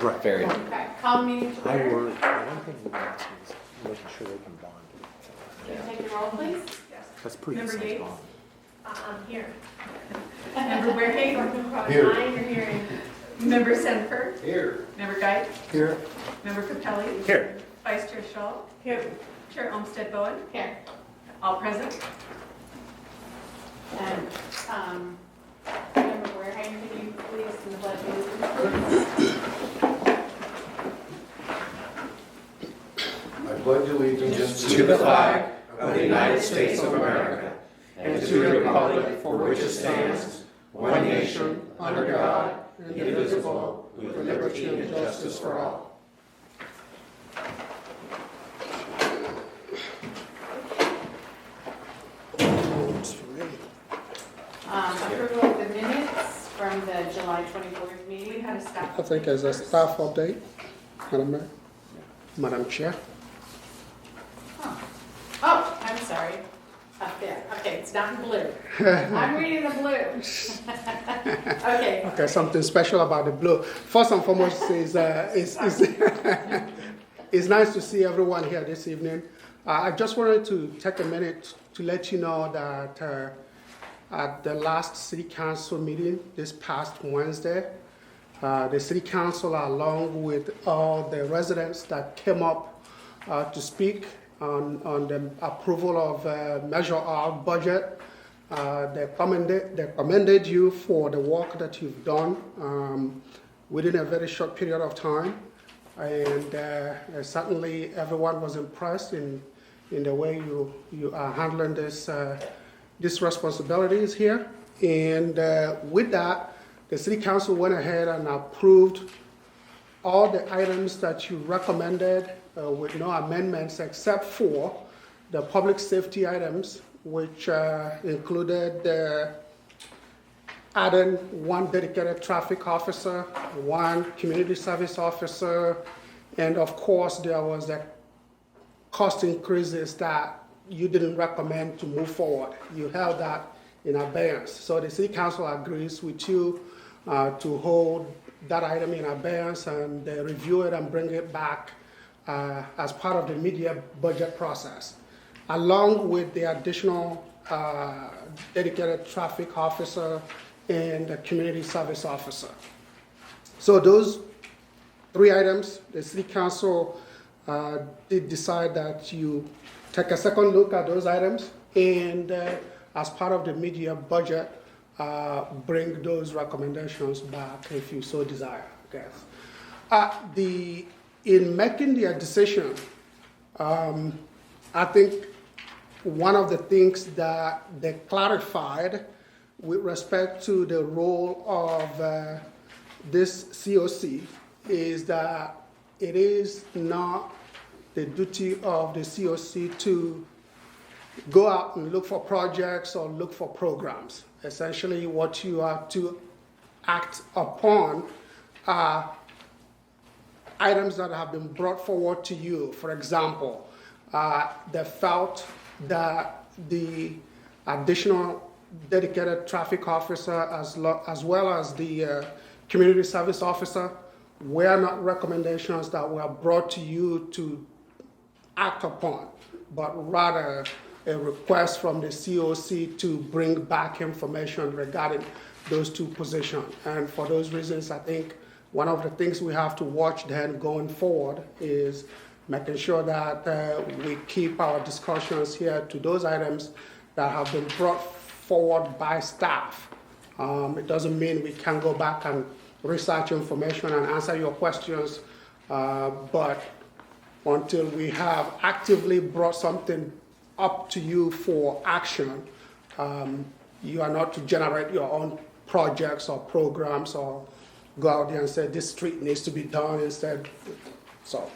Right. Very. Okay, call meeting to I order. worry, one thing we want is making sure they can bond. Can you take the roll, please? That's pretty Member good Yates? bond. I'm here. Member Warehaven? Here. You're hearing. Member Senford? Here. Member Geist? Here. Member Capelli? Here. Vice Chair Shaw? Here. Chair Olmsted Bowen? Here. All present. And, Member Warehaven, can you lead us in the pledge of allegiance, please? I pledge allegiance To the flag of the United States of America and to the republic for which it stands, one nation, under God, indivisible, with liberty and justice for all. Approval of the minutes from the July 24th We meeting. had a staff. I think as a staff update, Madam Mayor. Madam Chair. Oh, I'm sorry. Up there. Okay, it's not in blue. I'm reading the blue. Okay. Okay, something special about the blue. First and foremost is it's nice to see everyone here this evening. I just wanted to take a minute to let you know that at the last City Council meeting this past Wednesday, the City Council, along with all the residents that came up to speak on the approval of Measure R budget, they commended you for the work that you've done within a very short period of time. And certainly everyone was impressed in the way you are handling these responsibilities here. And with that, the City Council went ahead and approved all the items that you recommended with no amendments except for the public safety items, which included adding one dedicated traffic officer, one community service officer, and of course there was the cost increases that you didn't recommend to move forward. You held that in abeyance. So the City Council agrees with you to hold that item in abeyance and review it and bring it back as part of the media budget process, along with the additional dedicated traffic officer and the community service officer. So those three items, the City Council did decide that you take a second look at those items and as part of the media budget, bring those recommendations back if you so desire, I guess. In making their decision, I think one of the things that they clarified with respect to the role of this COC is that it is not the duty of the COC to go out and look for projects or look for programs. Essentially, what you are to act upon are items that have been brought forward to you. For example, they felt that the additional dedicated traffic officer as well as the community service officer were not recommendations that were brought to you to act upon, but rather a request from the COC to bring back information regarding those two positions. And for those reasons, I think one of the things we have to watch then going forward is making sure that we keep our discussions here to those items that have been brought forward by staff. It doesn't mean we can go back and research information and answer your questions, but until we have actively brought something up to you for action, you are not to generate your own projects or programs or go out there and say this street needs to be done instead. So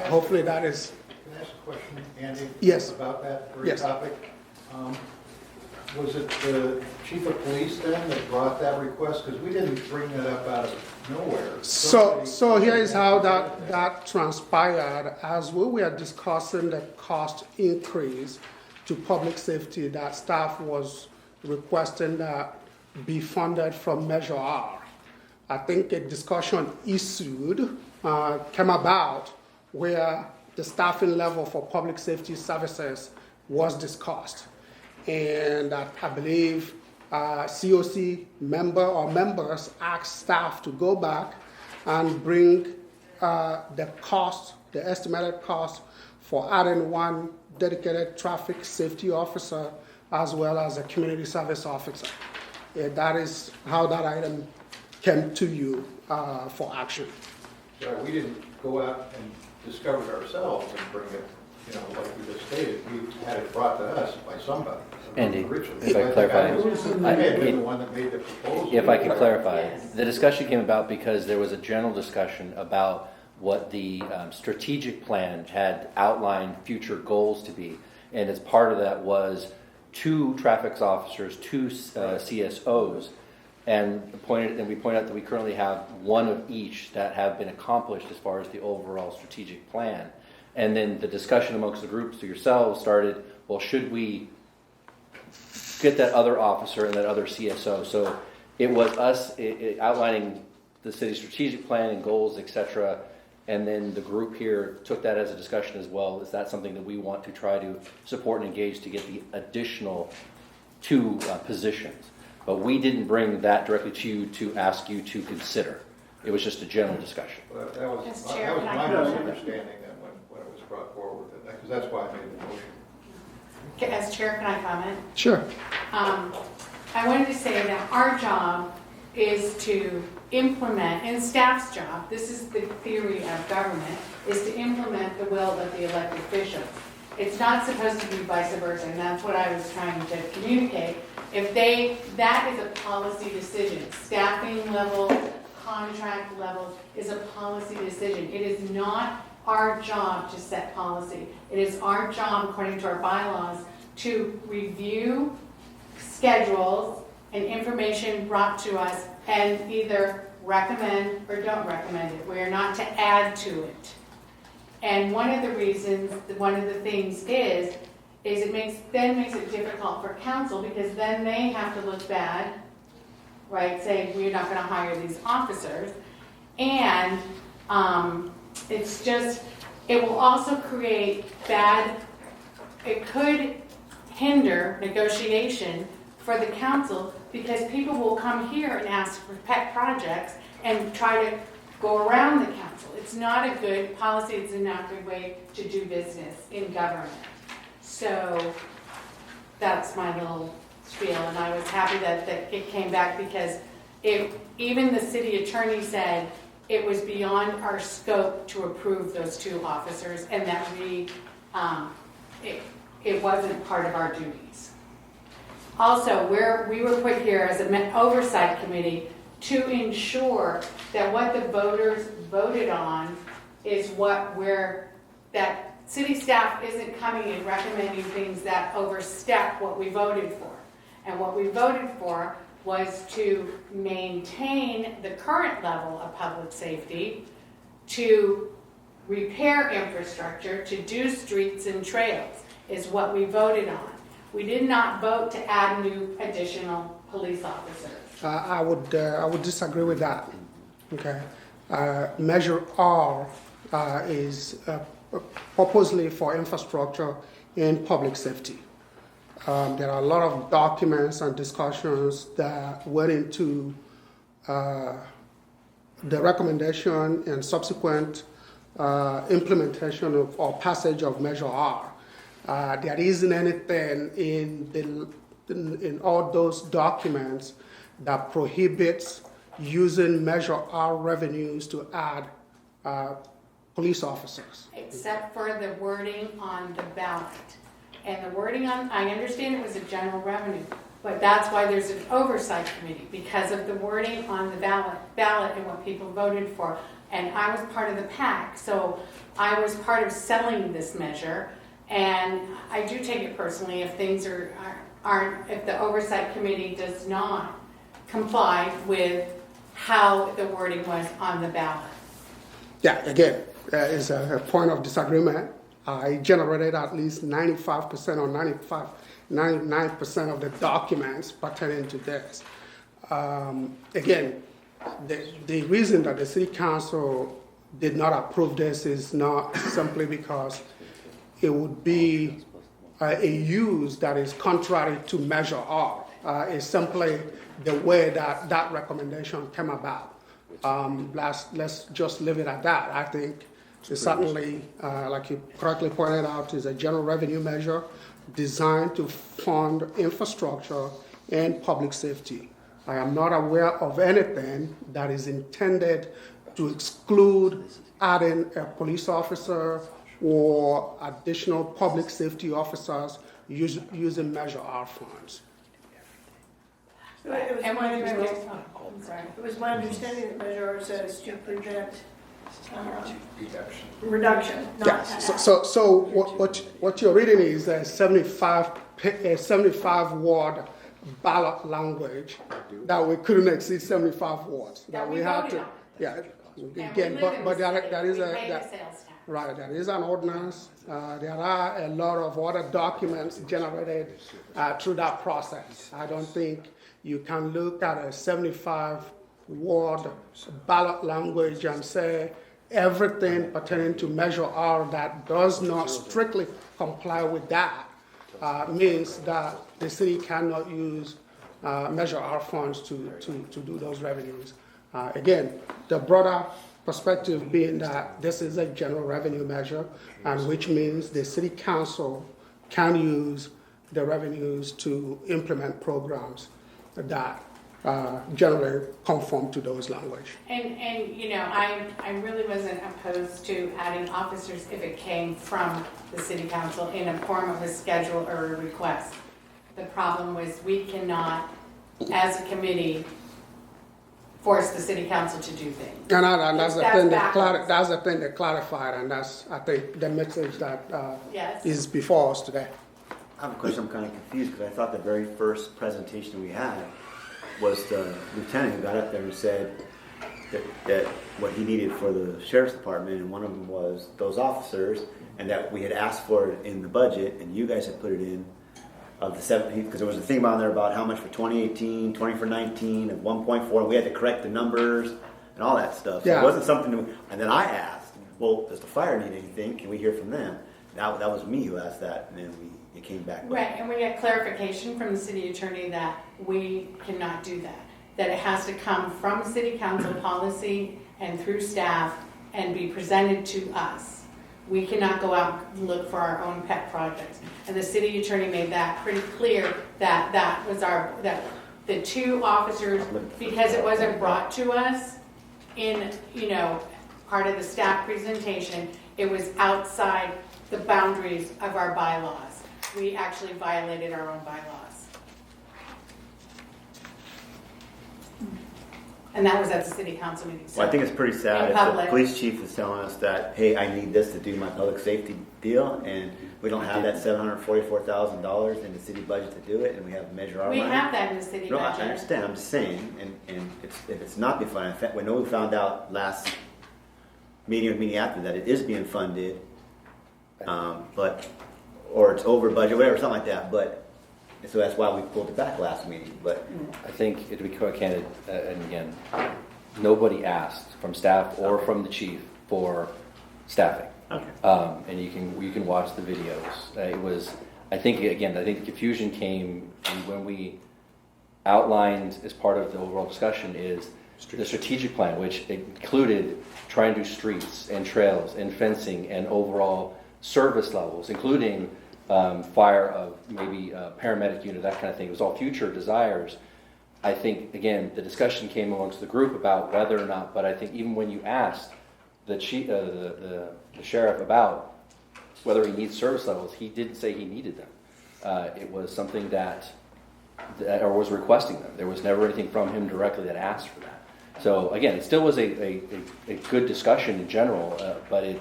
hopefully that is. Can I ask a question, Andy? Yes. About that very Yes. topic? Was it the chief of police then that brought that request? Because we didn't bring that up out of nowhere. So here is how that transpired. As we were discussing the cost increase to public safety, that staff was requesting that be funded from Measure R. I think a discussion came about where the staffing level for public safety services was discussed. And I believe COC member or members asked staff to go back and bring the estimated cost for adding one dedicated traffic safety officer as well as a community service officer. That is how that item came to you for action. So we didn't go out and discover it ourselves and bring it, like we just stated. We had it brought to us by somebody. Andy, Originally. if I clarify, We may have been the one that made the proposal. if I can clarify, Yes. the discussion came about because there was a general discussion about what the strategic plan had outlined future goals to be. And as part of that was 2 traffic officers, 2 CSOs. And we point out that we currently have 1 of each that have been accomplished as far as the overall strategic plan. And then the discussion amongst the groups, to yourselves, started, well, should we get that other officer and that other CSO? So it was us outlining the city's strategic plan and goals, etc. And then the group here took that as a discussion as well. Is that something that we want to try to support and engage to get the additional 2 positions? But we didn't bring that directly to you to ask you to consider. It was just a general discussion. Well, that was As that chair, was can I my comment? misunderstanding then when it was brought forward, because that's why I made the motion. As chair, can I comment? Sure. I wanted to say that our job is to implement, and staff's job, this is the theory of government, is to implement the will of the elected officials. It's not supposed to be vice versa, and that's what I was trying to communicate. That is a policy decision. Staffing level, contract level is a policy decision. It is not our job to set policy. It is our job, according to our bylaws, to review schedules and information brought to us and either recommend or don't recommend it. We are not to add to it. And one of the reasons, one of the things is it makes it difficult for council, because then they have to look bad, right, saying we're not going to hire these officers. And it's just, it will also create it could hinder negotiation for the council, because people will come here and ask for pet projects and try to go around the council. It's not a good policy, it's not a good way to do business in government. So that's my little spiel, and I was happy that it came back, because even the city attorney said it was beyond our scope to approve those 2 officers, and that it wasn't part of our duties. Also, we were put here as an oversight committee to ensure that what the voters voted on is that city staff isn't coming and recommending things that overstep what we voted for. And what we voted for was to maintain the current level of public safety, to repair infrastructure, to do streets and trails, is what we voted on. We did not vote to add new additional police officers. I would disagree with that. Okay. Measure R is purposely for infrastructure in public safety. There are a lot of documents and discussions that went into the recommendation and subsequent implementation of or passage of Measure R. There isn't anything in all those documents that prohibits using Measure R revenues to add police officers. Except for the wording on the ballot. And the wording I understand it was a general revenue, but that's why there's an oversight committee, because of the wording on the ballot and what people voted for. And I was part of the PAC, so I was part of selling this measure. And I do take it personally if things aren't, if the oversight committee does not comply with how the wording was on the ballot. Yeah, again, is a point of disagreement. I generated at least 95% or 99% of the documents pertaining to this. Again, The reason that the city council did not approve this is not simply because it would be a use that is contrary to Measure R. It's simply the way that that recommendation came about. Let's just leave it at that. I think it's certainly, like you correctly pointed out, is a general revenue measure designed to fund infrastructure and public safety. I am not aware of anything that is intended to exclude adding a police officer or additional public safety officers using Measure R funds. It was And my when you understanding- I'm sorry. it was my understanding that Measure R says to prevent reduction, not Yes. add. So what you're reading is a 75 word ballot language that we couldn't exceed 75 words. That we had voted to, on. yeah. And we Again, live in but the there city. is We a pay the that- sales tax. right. There is an ordinance. There are a lot of other documents generated through that process. I don't think you can look at a 75 word ballot language and say everything pertaining to Measure R that does not strictly comply with that means that the city cannot use Measure R funds to do those revenues. Again, the broader perspective being that this is a general revenue measure, and which means the city council can use the revenues to implement programs that generally conform to those language. And you know, I really wasn't opposed to adding officers if it came from the city council in a form of a schedule or a request. The problem was we cannot, as a committee, force the city council to do things. And that's the That's thing that backwards. that's the thing that clarified, and that's, I think, the message that Yes. is before us today. I have a question. I'm kind of confused because I thought the very first presentation we had was the lieutenant who got up there and said that what he needed for the sheriff's department, and one of them was those officers, and that we had asked for it in the budget, and you guys had put it in of the 17, because there was a thing on there about how much for 2018, 20 for 19, and 1.4, and we had to correct the numbers and all that stuff. So Yeah. it wasn't something that and then I asked, well, does the fire need anything? Can we hear from them? That was me who asked that, and then it came back. Right, and we get clarification from the city attorney that we cannot do that. That it has to come from city council policy and through staff and be presented to us. We cannot go out and look for our own pet projects. And the city attorney made that pretty clear that that was that the two officers, because it wasn't brought to us in, you know, part of the staff presentation, it was outside the boundaries of our bylaws. We actually violated our own bylaws. And that was at the city council meeting. Well, I think it's pretty sad In if the public. police chief is telling us that, hey, I need this to do my public safety deal, and we don't have that $744,000 in the city budget to do it, and we have to measure our We money. have that in the city No, I budget. understand. I'm just saying, and if it's not being funded, in fact, we know we found out last meeting or meeting after that it is being funded, or it's over budget, whatever, something like that. But so that's why we pulled it back last meeting. But I think, to be quite candid, and again, nobody asked from staff or from the chief for staffing. okay. And you can watch the videos. It was, I think the confusion came when we outlined as part of the overall discussion is the strategic plan, which included trying to do streets and trails and fencing and overall service levels, including fire of maybe a paramedic unit, that kind of thing. It was all future desires. I think, again, the discussion came amongst the group about whether or not, but I think even when you asked the chief, the sheriff about whether he needs service levels, he didn't say he needed them. It was something that or was requesting them. There was never anything from him directly that asked for that. So again, it still was a good discussion in general, but it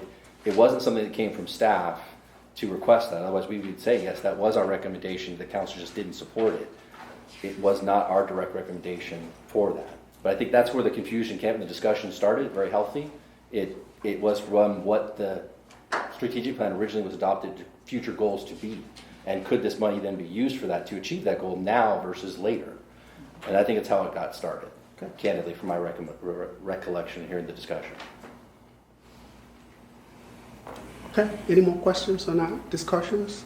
wasn't something that came from staff to request that. Otherwise, we would say, yes, that was our recommendation. The council just didn't support it. It was not our direct recommendation for that. But I think that's where the confusion came and the discussion started, very healthy. It was from what the strategic plan originally was adopted to future goals to be. And could this money then be used for that to achieve that goal now versus later? And I think it's how it got started. candidly, from my recollection here in the discussion. Okay, any more questions or not, discussions?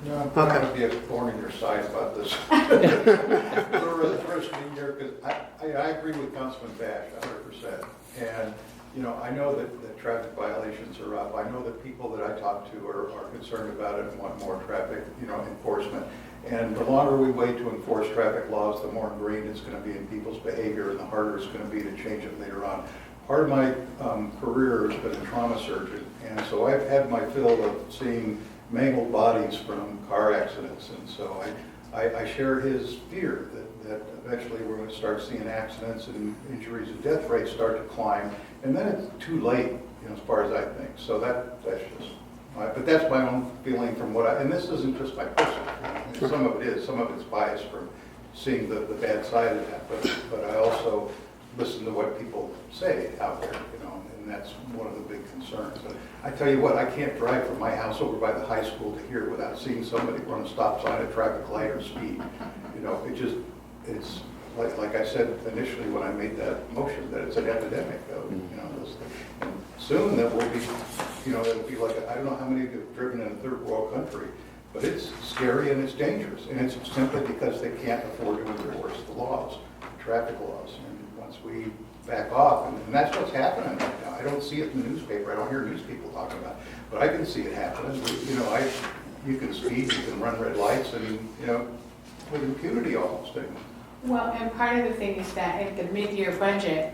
No, I'm trying to be a thorn in your side about this. For the rest of the year, because I agree with Councilman Bash 100%. And, you know, I know that traffic violations are up. I know that people that I talk to are concerned about it and want more traffic, you know, enforcement. And the longer we wait to enforce traffic laws, the more ingrained it's going to be in people's behavior and the harder it's going to be to change it later on. Part of my career has been a trauma surgeon, and so I've had my fill of seeing mangled bodies from car accidents, and so I share his fear that eventually we're going to start seeing accidents and injuries and death rates start to climb, and then it's too late, you know, as far as I think. So that's just but that's my own feeling from what and this isn't just my personal feeling. Some of it is, some of it's biased from seeing the bad side of that, but I also listen to what people say out there, you know, and that's one of the big concerns. But I tell you what, I can't drive from my house over by the high school to here without seeing somebody run a stop sign, a traffic light, or speed. You know, it's like I said initially when I made that motion, that it's an epidemic of, you know, this thing. And soon that will be, you know, it'll be like, I don't know how many have driven in a third world country, but it's scary and it's dangerous. And it's simply because they can't afford to enforce the laws, the traffic laws. And once we back off, and that's what's happening right now. I don't see it in the newspaper. I don't hear news people talking about it, but I can see it happening. You know, you can speed, you can run red lights, and, you know, with impunity almost. Well, and part of the thing is that at the mid-year budget,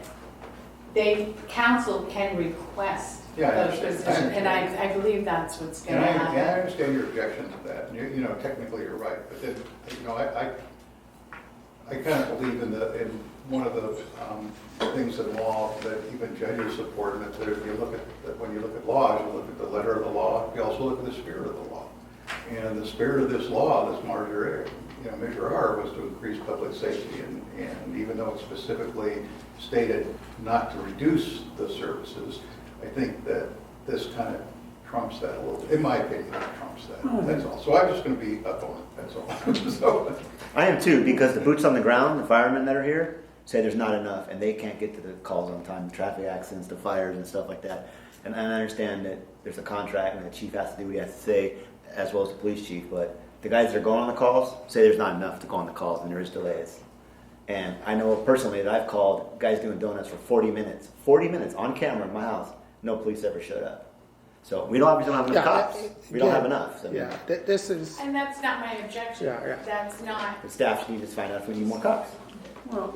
council can request those positions, and I believe that's what's going to happen. Yeah, I understand your objection to that. You know, technically you're right, but then, you know, I kind of believe in one of the things in law that even judges support, and that when you look at laws, you look at the letter of the law, you also look at the spirit of the law. And the spirit of this law, this Measure R, was to increase public safety, and even though it specifically stated not to reduce the services, I think that this kind of trumps that a little bit. In my opinion, it trumps that. That's all. So I'm just going to be a thorn. That's all. So, I am too, because the boots on the ground, the firemen that are here, say there's not enough, and they can't get to the calls on time, the traffic accidents, the fires, and stuff like that. And I understand that there's a contract, and the chief has to do what he has to say, as well as the police chief, but the guys that are going on the calls say there's not enough to go on the calls, and there is delays. And I know personally that I've called guys doing donuts for 40 minutes on camera in my house. No police ever showed up. So we don't have enough cops. We don't have enough. So this is. And that's not my objection. That's not. the staff need to find out if we need more cops. Well,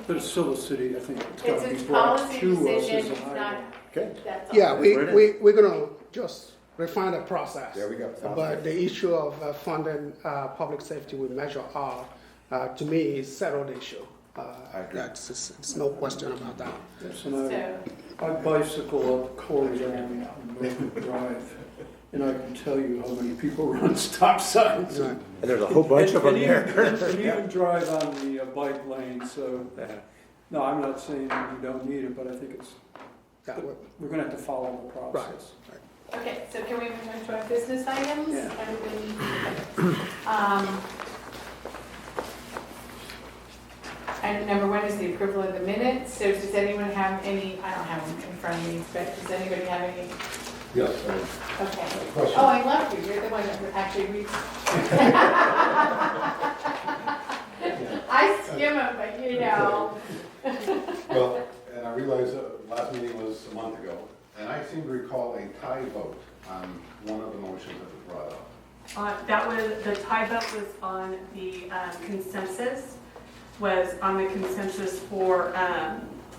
but it's still a city, I think. It's a policy decision. It's not. Okay. That's all. Yeah, we're gonna just refine the process. There we go. But the issue of funding public safety with Measure R, to me, is settled issue. I agree. It's no question about that. Yes, and I bicycle up Corydon and Drive, and I can tell you how many people run stop signs. Right. And there's a whole bunch of them there. And even drive on the bike lane, so, no, I'm not saying you don't need it, but I think we're going to have to follow the process. Right. Okay, so can we move on to our business items? Yeah. Everybody. Item number 1 is the approval of the minutes. So does anyone have any, I don't have them in front of me, but does anybody have any? yes. Okay. Oh, I love you. You're the one that actually reads. I skim them, but you know. Well, and I realize that last meeting was a month ago, and I seem to recall a tie vote on one of the motions that was brought up. The tie vote was on the consensus, for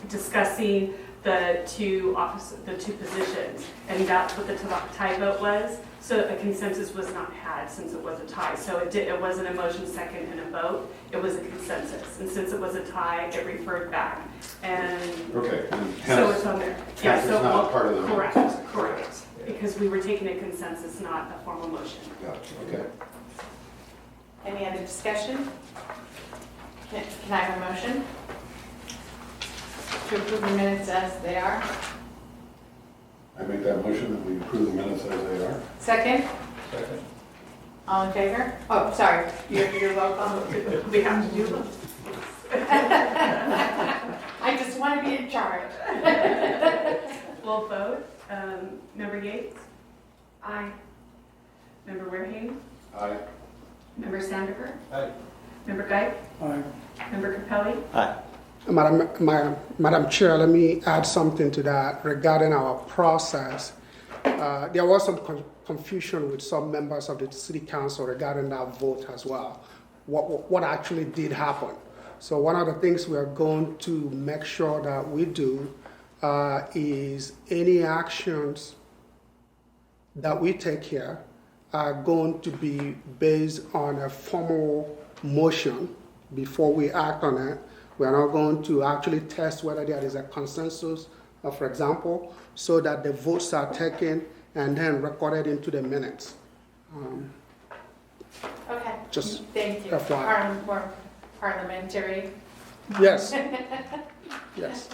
discussing the two positions, and that's what the tie vote was. So a consensus was not had since it was a tie. So it wasn't a motion second and a vote. It was a consensus, and since it was a tie, it referred back. And Okay. And so it's on there. Yeah. Hence So it's not part of the motion. correct. Because we were taking a consensus, not a formal motion. Gotcha. Okay. Any other discussion? Can I have a motion to approve the minutes as they are? I make that motion that we approve the minutes as they are. Second? Second. All in favor? Oh, sorry. Your roll call. We have to do them. We'll vote. Member Yates? Aye. Member Wareham? Aye. Member Sandifer? Aye. Member Geik? Aye. Member Capelli? Aye. Madam Chair, let me add something to that regarding our process. There was some confusion with some members of the city council regarding that vote as well. What actually did happen? So one of the things we are going to make sure that we do is any actions that we take here are going to be based on a formal motion before we act on it. We are not going to actually test whether there is a consensus, for example, so that the votes are taken and then recorded into the minutes. Okay. Just Thank you. FYI. More parliamentary. Yes. Yes.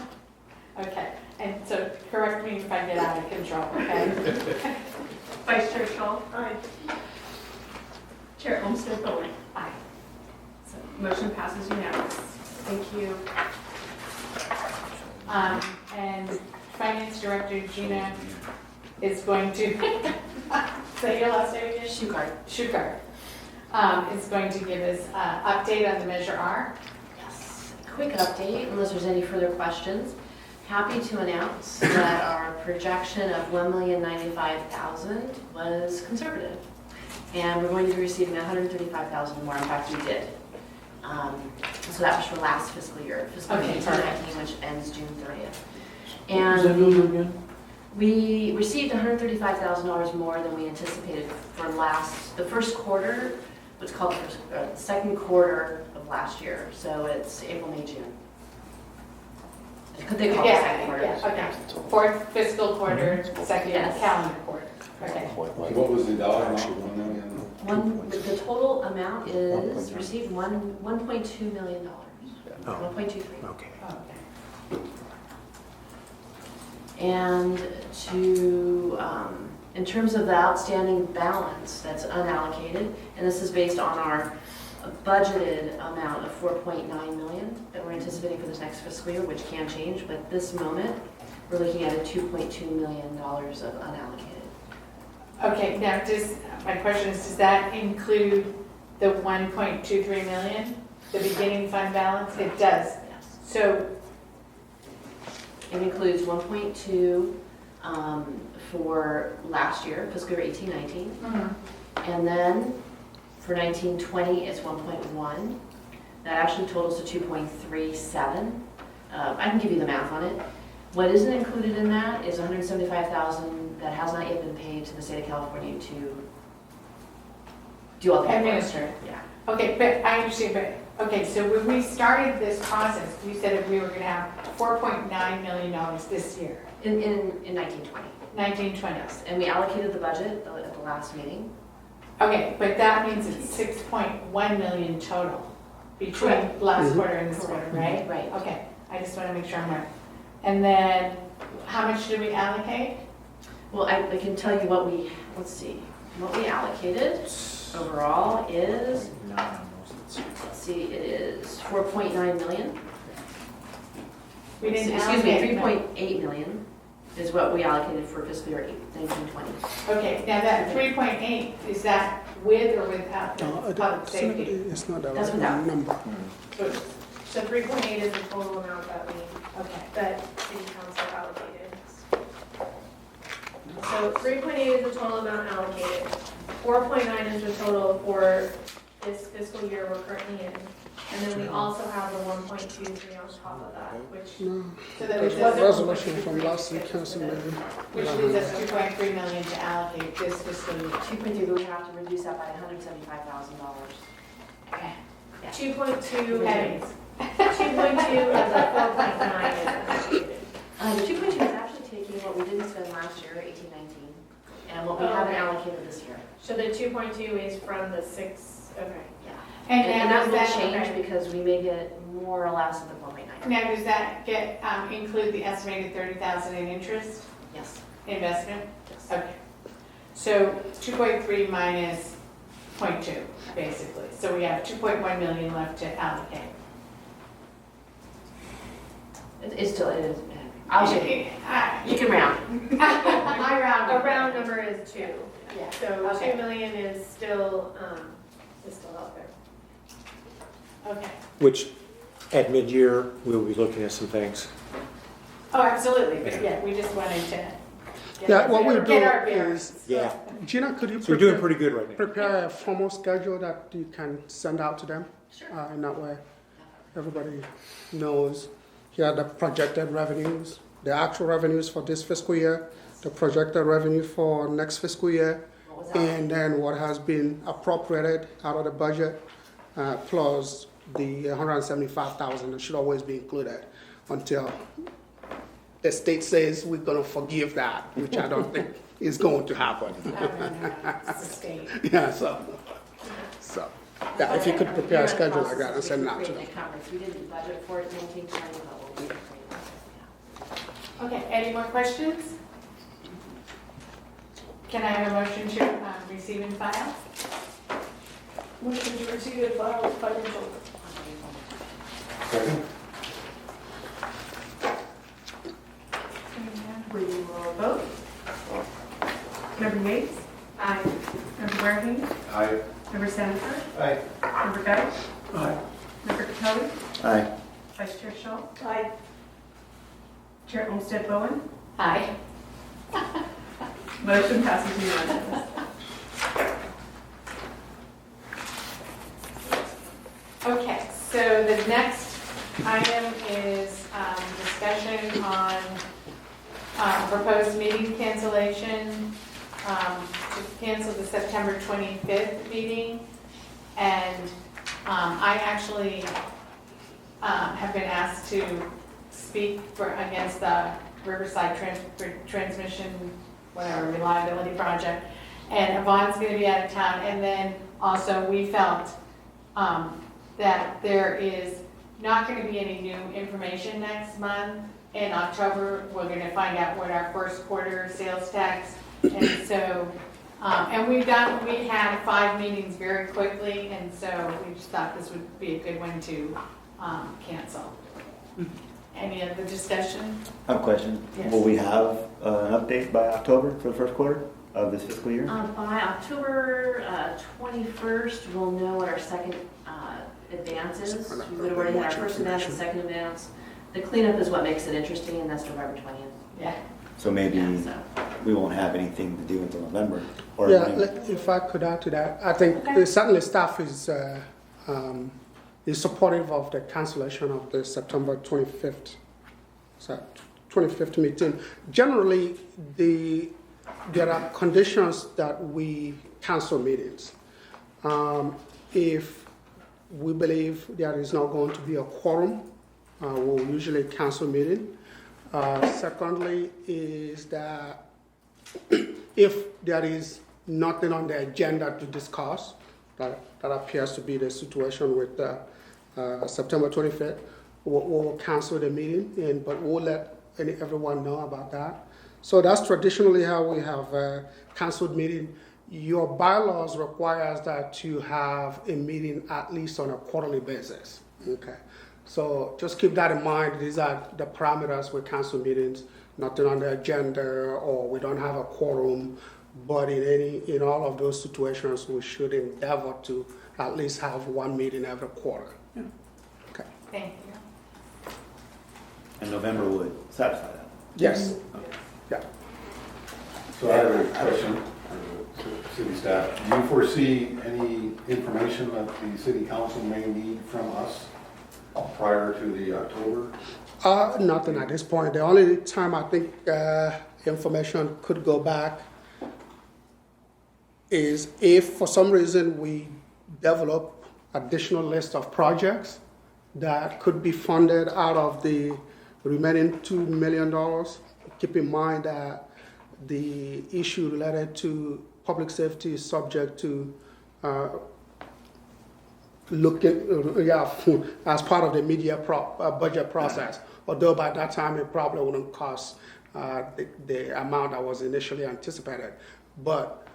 Okay, and so correct me if I get out of control, okay? Vice Chair Shaw? Aye. Chair Olmstead Bowen? Aye. So motion passes unanimous. Thank you. And Finance Director Gina is going to, say your last name again? Shugart. Is going to give us an update on the Measure R. Yes, a quick update, unless there's any further questions. Happy to announce that our projection of $1,095,000 was conservative. And we're going to be receiving $135,000 more, in fact we did. So that was for last fiscal year, fiscal year 2019, which ends June 30th. And we received $135,000 more than we anticipated for the first quarter, what's called the second quarter of last year. So it's April, May, June. They call it second quarter. Okay. Fourth fiscal quarter, second calendar quarter. Okay. What was the dollar amount, 1 million? The total amount is received $1.2 million. Oh. 1.23. Okay. Okay. And in terms of the outstanding balance that's unallocated, and this is based on our budgeted amount of $4.9 million that we're anticipating for this next fiscal year, which can change, but this moment, we're looking at a $2.2 million of unallocated. Okay, now my question is, does that include the 1.23 million, the beginning fund balance? It does. Yes. So, It includes 1.2 for last year, fiscal year 18-19. And then for 19-20, it's 1.1. That actually totals to 2.37. I can give you the math on it. What isn't included in that is $175,000 that has not yet been paid to the state of California to do all the paperwork. administer. Yeah. Okay, but I understand, but, okay, so when we started this process, you said that we were gonna have $4.9 million this year, In 19-20. 1920. Yes. And we allocated the budget at the last meeting. Okay, but that means it's 6.1 million total between Correct. last quarter and this quarter, right? Right. Okay, I just want to make sure I'm right. And then, how much do we allocate? Well, I can tell you what what we allocated overall is, let's see, it is 4.9 million. We didn't Excuse me, allocate. 3.8 million is what we allocated for fiscal year 19-20. Okay, now that 3.8, is that with or without the public safety? It's not the That's right without. number. So 3.8 is the total amount Okay, that city council allocated. So 3.8 is the total amount allocated. 4.9 is the total for this fiscal year we're currently in. And then we also have the 1.23 on top of that, which, No, so that there's was a the resolution from last week council meeting. which leaves us 2.3 million to allocate this fiscal year. 2.3, but we have to reduce that by $175,000. Okay. 2.2 Headings. 2.2 of the 4.9 is allocated. The 2.2 is actually taking what we didn't spend last year, 18-19, and what we haven't allocated this year. So the 2.2 is from the 6, okay. Yeah. And And now that does will change okay. because we may get more or less of the 4.9. Now, does that get, include the estimated 30,000 in interest Yes. investment? Yes. Okay. So 2.3 minus 0.2, basically. So we have 2.1 million left to allocate. It's still, it is, I'll show you. You can round. I round. A round number is 2. Yeah. So Okay. 2 million is still out there. Okay. Which, at mid-year, we'll be looking at some things. Oh, absolutely, but yeah, we just wanted to Yeah, what we'll get do our bearings. is, Yeah, Gina, could you so we're doing pretty good right now. prepare a formal schedule that you can send out to them? Sure. In that way, everybody knows, here are the projected revenues, the actual revenues for this fiscal year, the projected revenue for next fiscal year, What was that? and then what has been appropriated out of the budget, plus the 175,000 that should always be included until the state says we're gonna forgive that, which I don't think is going to happen. It's the state. Yeah, so, yeah, if you could prepare a schedule like that and send it out to them. We didn't budget for it, maintain money, but we'll be Okay, any more questions? Can I have a motion to receive and file? Motion to receive and file financial. Second? We will vote. Member Yates? Aye. Member Wareham? Aye. Member Sanford? Aye. Member Guy? Aye. Member Capelli? Aye. Vice Chair Schultz? Aye. Chair Olmstead Bowen? Aye. Motion passes unanimously. Okay, so the next item is discussion on proposed meeting cancellation, to cancel the September 25th meeting. And I actually have been asked to speak against the Riverside transmission, whatever, reliability project. And Yvonne's going to be out of town. And then also we felt that there is not going to be any new information next month. In October, we're going to find out what our first quarter sales tax. And so, and we had 5 meetings very quickly, and so we just thought this would be a good one to cancel. Any other discussion? I have a question. Yes. Will we have an update by October for the first quarter of this fiscal year? By October 21st, we'll know what our second advance is. We would have already had our first advance and second advance. The cleanup is what makes it interesting, and that's November 20th. Yeah. So maybe Yeah, so. we won't have anything to do until November. Or Yeah, when- if I could add to that, I think certainly staff is supportive of the cancellation of the September 25th, 25th meeting. Generally, there are conditions that we cancel meetings. If we believe there is not going to be a quorum, we'll usually cancel meeting. Secondly, is that if there is nothing on the agenda to discuss, that appears to be the situation with September 25th, we'll cancel the meeting, but we'll let everyone know about that. So that's traditionally how we have canceled meeting. Your bylaws requires that you have a meeting at least on a quarterly basis. Okay. So just keep that in mind. These are the parameters with cancel meetings. Nothing on the agenda, or we don't have a quorum. But in all of those situations, we should endeavor to at least have 1 meeting every quarter. Okay. Thank you. And November would satisfy that. Yes. Yeah. So I have a question for the city staff. Do you foresee any information that the city council may need from us prior to the October? Nothing at this point. The only time I think information could go back is if for some reason we develop additional list of projects that could be funded out of the remaining $2 million. Keep in mind that the issue related to public safety is subject to as part of the media budget process. Although by that time it probably wouldn't cost the amount that was initially anticipated. But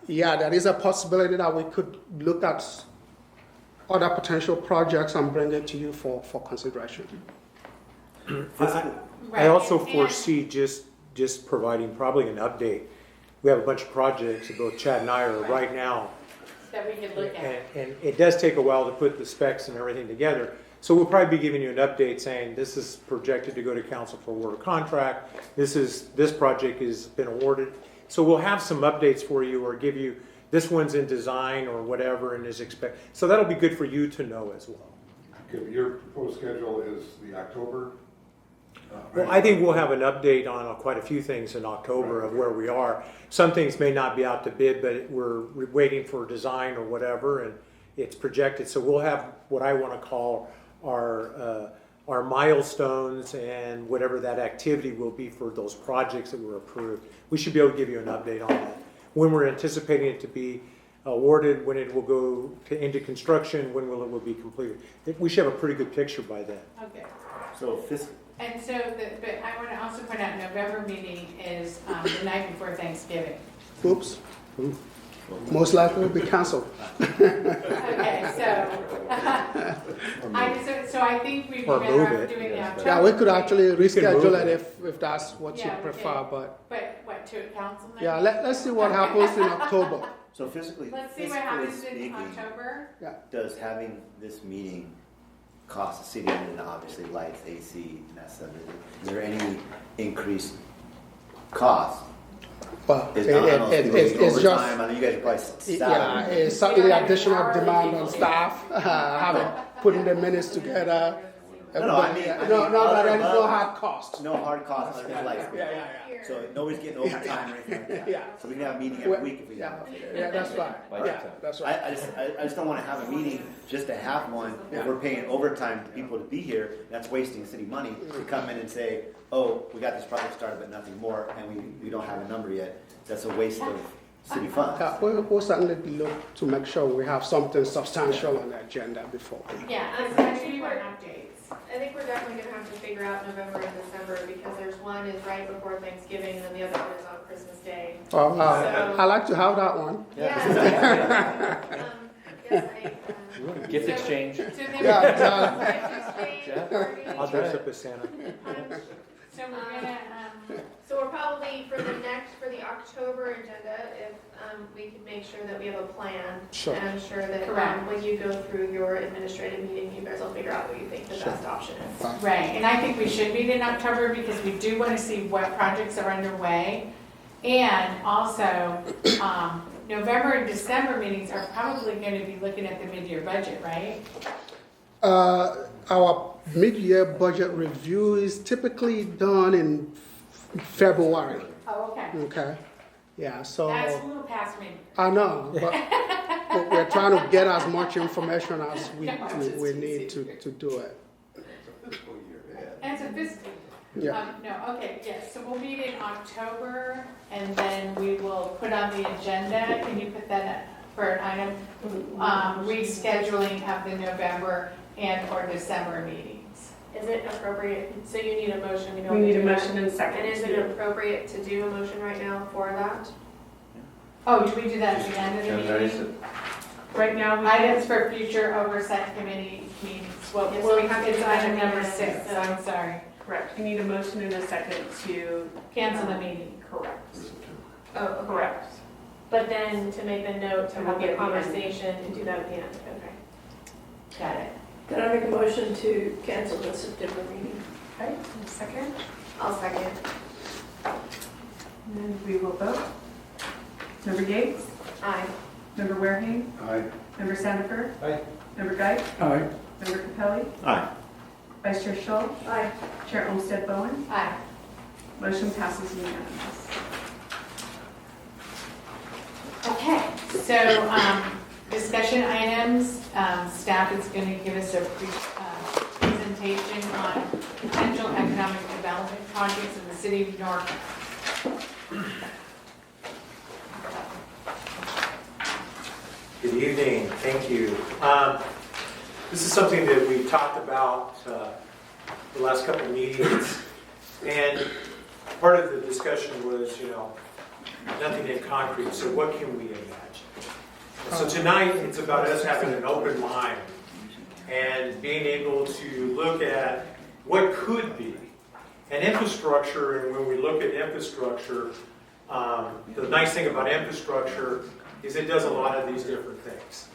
yeah, there is a possibility that we could look at other potential projects and bring it to you for consideration. I also foresee just just providing probably an update. We have a bunch of projects that both Chad and I are right now, That we could look at. and it does take a while to put the specs and everything together. So we'll probably be giving you an update saying this is projected to go to council for award of contract. This project has been awarded. So we'll have some updates for you, or give you, this one's in design or whatever and is so that'll be good for you to know as well. Okay, your proposed schedule is the October? Well, I think we'll have an update on quite a few things in October of where we are. Some things may not be out to bid, but we're waiting for design or whatever, and it's projected. So we'll have what I want to call our milestones and whatever that activity will be for those projects that were approved. We should be able to give you an update on that. When we're anticipating it to be awarded, when it will go into construction, when it will be completed. We should have a pretty good picture by then. Okay. So And so, but I want to also point out, November meeting is the night before Thanksgiving. Oops. Most likely will be canceled. Okay, so I think we'd be Or better move off it. doing the October. Yeah, we could actually We can move reschedule it it. if that's what you Yeah, we prefer, can. but But what, to a council meeting? yeah, let's see what happens in October. So physically, Let's see what fiscally happens in speaking, October. does having this meeting cost the city, and obviously lights, AC, and that stuff? Is there any increased cost? But I don't know if people it's need overtime. just, I know you guys are probably yeah, salary. it's certainly additional demand on staff, putting the minutes together. No, I mean, there is no hard cost. No hard cost other than lights. Yeah. So nobody's getting overtime or anything like that. Yeah. So we can have a meeting every week if we Yeah, want. yeah, that's right. Yeah, that's right. I just don't want to have a meeting just to have one. If we're paying overtime to people to be here, that's wasting city money to come in and say, oh, we got this project started but nothing more, and we don't have a number yet. That's a waste of city funds. Yeah, we'll certainly look to make sure we have something substantial on the agenda before. Yeah, I do want updates. I think we're definitely gonna have to figure out November and December, because there's one is right before Thanksgiving, and then the other one is on Christmas Day. Well, I like to have that one. Yeah. Yes, Gift exchange. So then Yeah, I'll dress up as Santa. So we're gonna, So we're probably, for the October agenda, if we could make sure that we have a plan. Sure. And I'm sure that Correct. when you go through your administrative meeting, you guys will figure out what you think the Sure. best option is. right, and I think we should meet in October because we do want to see what projects are underway. And also, November and December meetings are probably going to be looking at the mid-year budget, right? Our mid-year budget review is typically done in February, Oh, okay. okay? Yeah, so, That's a little past me. I know, but we're trying to get as much information as we need to do it. That's a fiscal. Yeah, No, okay, yes, so we'll meet in October, and then we will put on the agenda, can you put that for an item? Rescheduling of the November and or December meetings. Is it appropriate, so you need a motion to go We need a into that? motion and second. And is it appropriate to do a motion right now for that? Oh, do we do that at the end of the meeting? Right now, we Items for future oversight committee meetings, well, Yes, well, we have to it's do that item at the number end, 6, so- I'm sorry. correct. We need a motion and a second to Cancel the meeting. correct. Oh, okay. Correct. But then to make a note, to And have we'll the get the end. conversation and do that at the end, okay. Got it. Can I make a motion to cancel the September meeting? Okay, and a second. I'll second. And then we will vote. Member Yates? Aye. Member Wareham? Aye. Member Sandifer? Aye. Member Geich? Aye. Member Capelli? Aye. Vice Chair Schultz? Aye. Chair Olmstead Bowen? Aye. Motion passes unanimous. Okay, so, discussion items, staff is gonna give us a presentation on potential economic development projects in the city of Norco. Good evening, thank you. This is something that we talked about the last couple of meetings, and part of the discussion was, nothing in concrete, so what can we imagine? So tonight, it's about us having an open mind and being able to look at what could be And infrastructure, and when we look at infrastructure, the nice thing about infrastructure is it does a lot of these different things.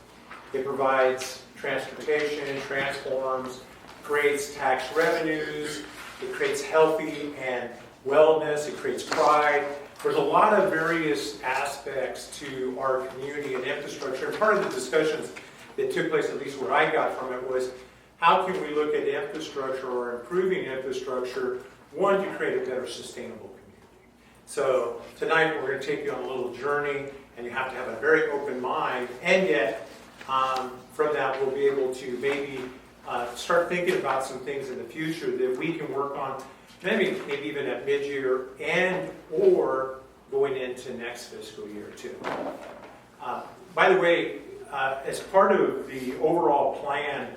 It provides transportation, transforms, creates tax revenues, it creates healthy and wellness, it creates pride. There's a lot of various aspects to our community and infrastructure. And part of the discussions that took place, at least what I got from it, was how can we look at infrastructure or improving infrastructure, one, to create a better sustainable community. So tonight we're going to take you on a little journey, and you have to have a very open mind, and yet from that we'll be able to maybe start thinking about some things in the future that we can work on, maybe even at mid-year and or going into next fiscal year too. By the way, as part of the overall plan,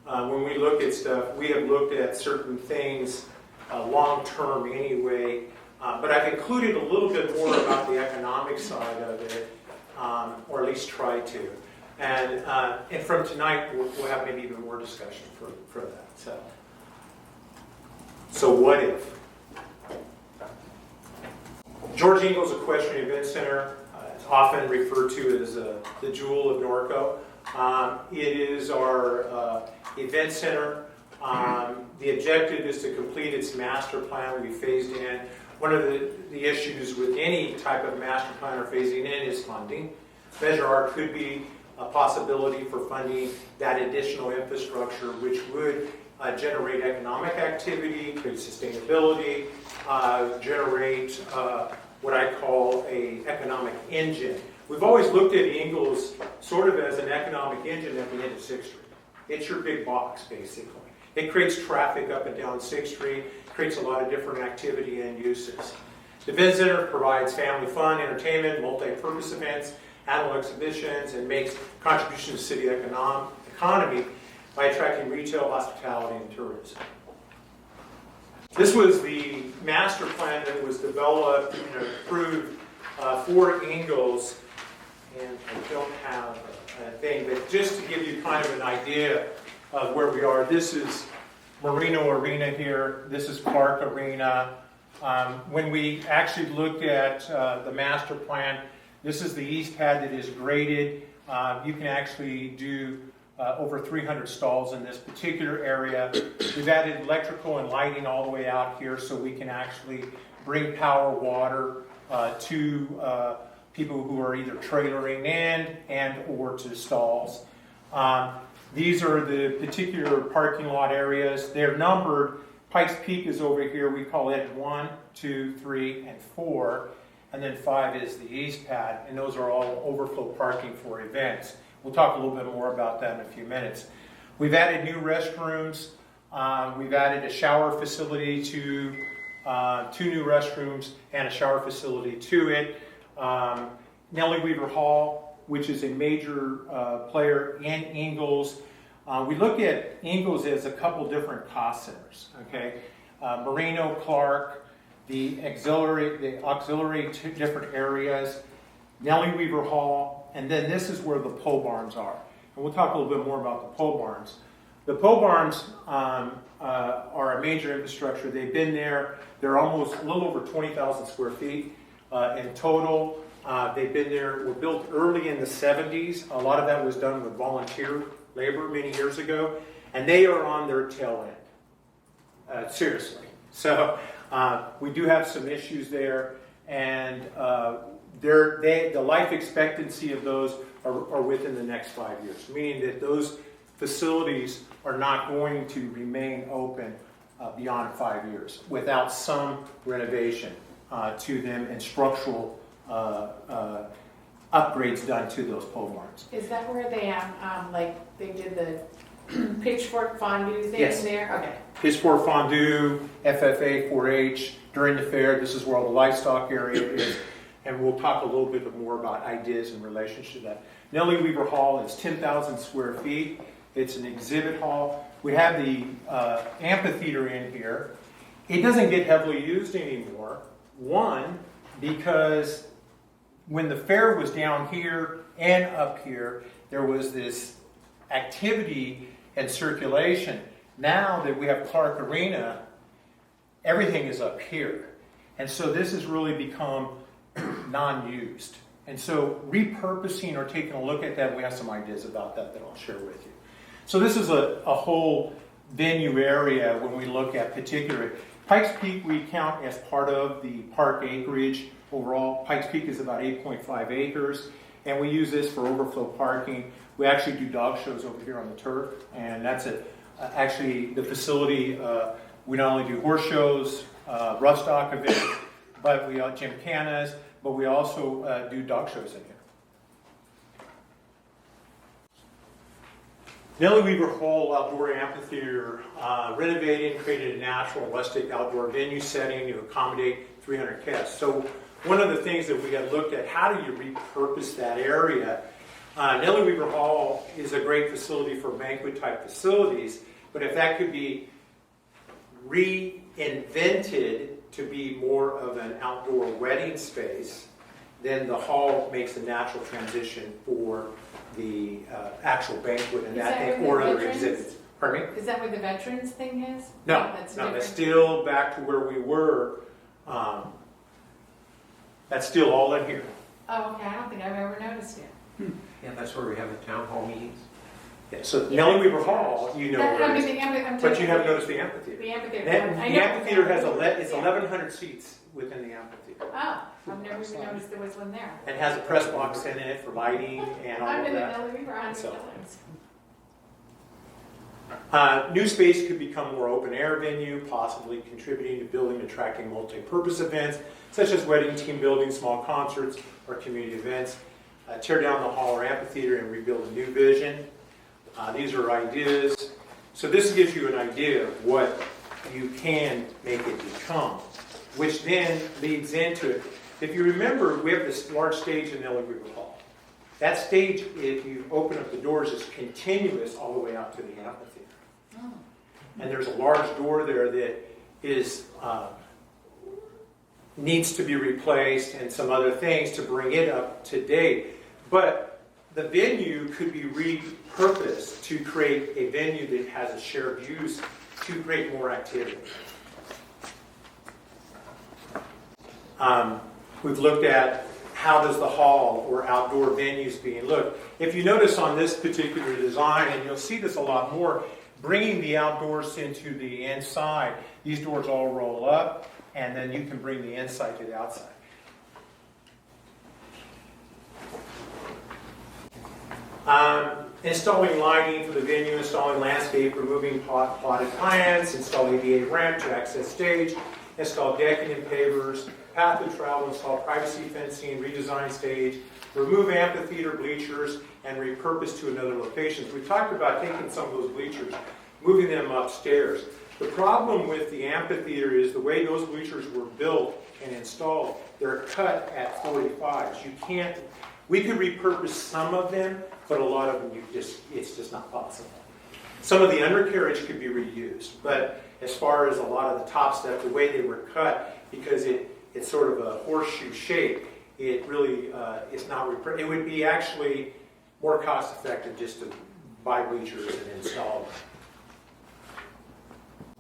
when we look at stuff, we have looked at certain things long-term anyway, but I've included a little bit more about the economic side of it, or at least try to. And from tonight, we'll have maybe even more discussion for that. So what if? George Ingalls Equestrian Event Center is often referred to as the jewel of Norco. It is our event center. The objective is to complete its master plan. We phased in. One of the issues with any type of master plan or phasing in is funding. Measure R could be a possibility for funding that additional infrastructure, which would generate economic activity, create sustainability, generate what I call an economic engine. We've always looked at Ingalls sort of as an economic engine at the end of 6th Street. It's your big box, basically. It creates traffic up and down 6th Street, creates a lot of different activity and uses. The event center provides family fun, entertainment, multi-purpose events, annual exhibitions, and makes contributions to city economy by attracting retail, hospitality, and tourism. This was the master plan that was developed and approved for Ingalls, and I don't have a thing, but just to give you kind of an idea of where we are, this is Marino Arena here, this is Clark Arena. When we actually looked at the master plan, this is the east pad that is graded. You can actually do over 300 stalls in this particular area. We've added electrical and lighting all the way out here so we can actually bring power, water to people who are either trailering in and or to stalls. These are the particular parking lot areas. They're numbered. Pikes Peak is over here. We call it 1, 2, 3, and 4. And then 5 is the east pad, and those are all overflow parking for events. We'll talk a little bit more about that in a few minutes. We've added new restrooms. We've added a shower facility to 2 new restrooms and a shower facility to it. Nellie Weaver Hall, which is a major player in Ingalls. We look at Ingalls as a couple different cost centers. Okay, Marino, Clark, the auxiliary two different areas, Nellie Weaver Hall, and then this is where the pole barns are. And we'll talk a little bit more about the pole barns. The pole barns are a major infrastructure. They've been there. They're almost a little over 20,000 square feet in total. They've been there, were built early in the 70s. A lot of that was done with volunteer labor many years ago. And they are on their tail end, seriously. So we do have some issues there. And the life expectancy of those are within the next 5 years, meaning that those facilities are not going to remain open beyond 5 years without some renovation to them and structural upgrades done to those pole barns. Is that where they have, like, they did the pitchfork fondue thing Yes. there? Okay. Pitchfork fondue, FFA, 4-H, during the fair, this is where all the livestock area is. And we'll talk a little bit more about ideas in relationship to that. Nellie Weaver Hall is 10,000 square feet. It's an exhibit hall. We have the amphitheater in here. It doesn't get heavily used anymore. One, because when the fair was down here and up here, there was this activity and circulation. Now that we have Clark Arena, everything is up here. And so this has really become non-used. And so repurposing or taking a look at that, we have some ideas about that I'll share with you. So this is a whole venue area when we look at particular. Pikes Peak we count as part of the park acreage overall. Pikes Peak is about 8.5 acres, and we use this for overflow parking. We actually do dog shows over here on the turf, and that's actually the facility. We not only do horse shows, rough stock events, but we gymkhanas, but we also do dog shows in here. Nellie Weaver Hall Outdoor Amphitheater renovated and created a natural rustic outdoor venue setting to accommodate 300 guests. So one of the things that we had looked at, how do you repurpose that area? Nellie Weaver Hall is a great facility for banquet type facilities, but if that could be reinvented to be more of an outdoor wedding space, then the hall makes a natural transition for the actual banquet and or other exhibits. Pardon me? Is that where the veterans thing is? No, That's no, that's different. still back to where we were. That's still all in here. Oh, okay, I don't think I've ever noticed it. Yeah, that's where we have the town hall meetings. Yeah, so Nellie Weaver Hall, you know That- where I it mean, is, I'm but you taking- haven't noticed the amphitheater. The amphitheater. The I know amphitheater has it's yeah. 1,100 seats within the amphitheater. Oh, I've never even noticed there was one there. And has a press box in it for lighting and all I've of been to that. Nellie Weaver 100 So- times. New space could become more open air venue, possibly contributing to building and attracting multi-purpose events, such as wedding, team building, small concerts, or community events. Tear down the hall or amphitheater and rebuild a new vision. These are ideas. So this gives you an idea of what you can make it become, which then leads into it. If you remember, we have this large stage in Nellie Weaver Hall. That stage, if you open up the doors, is continuous all the way out to the amphitheater. Oh. And there's a large door there that is needs to be replaced and some other things to bring it up to date. But the venue could be repurposed to create a venue that has a shared use to create more activity. We've looked at how does the hall or outdoor venues being looked. If you notice on this particular design, and you'll see this a lot more, bringing the outdoors into the inside, these doors all roll up, and then you can bring the inside to the outside. Installing lighting for the venue, installing landscape, removing potted plants, install ADA ramp to access stage, install decking and pavers, path of travel, install privacy fencing, redesign stage, remove amphitheater bleachers, and repurpose to another location. We talked about taking some of those bleachers, moving them upstairs. The problem with the amphitheater is the way those bleachers were built and installed, they're cut at 45s. You can't, we could repurpose some of them, but a lot of them, it's just not possible. Some of the undercarriage could be reused, but as far as a lot of the top stuff, the way they were cut, because it's sort of a horseshoe shape, it really is not, it would be actually more cost effective just to buy bleachers and install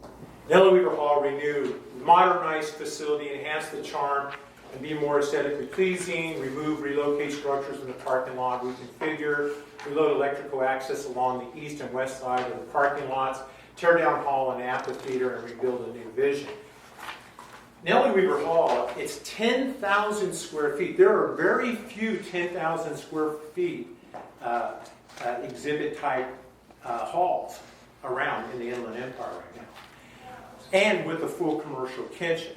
them. Nellie Weaver Hall renewed, modernized facility, enhance the charm, and be more aesthetically pleasing, remove, relocate structures in the parking lot, reconfigure, reload electrical access along the east and west side of the parking lots, tear down hall and amphitheater, and rebuild a new vision. Nellie Weaver Hall, it's 10,000 square feet. There are very few 10,000 square feet exhibit type halls around in the Inland Empire right now. And with a full commercial kitchen.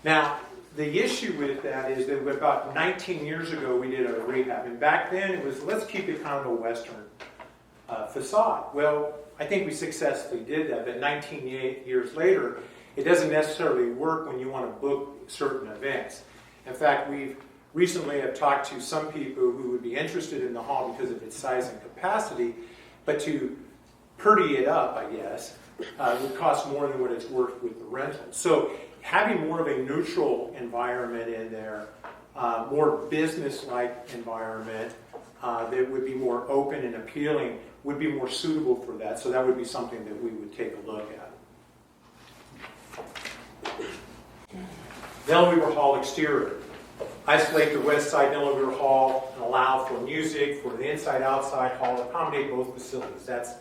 Now, the issue with that is that about 19 years ago we did a rehab. And back then it was, let's keep it kind of a Western facade. Well, I think we successfully did that. But 19 years later, it doesn't necessarily work when you want to book certain events. In fact, we've recently have talked to some people who would be interested in the hall because of its size and capacity, but to pretty it up, I guess, would cost more than what it's worth with the rental. So having more of a neutral environment in there, more business-like environment that would be more open and appealing would be more suitable for that. So that would be something that we would take a look at. Nellie Weaver Hall exterior. Isolate the west side Nellie Weaver Hall and allow for music for the inside-outside hall, accommodate both facilities. That's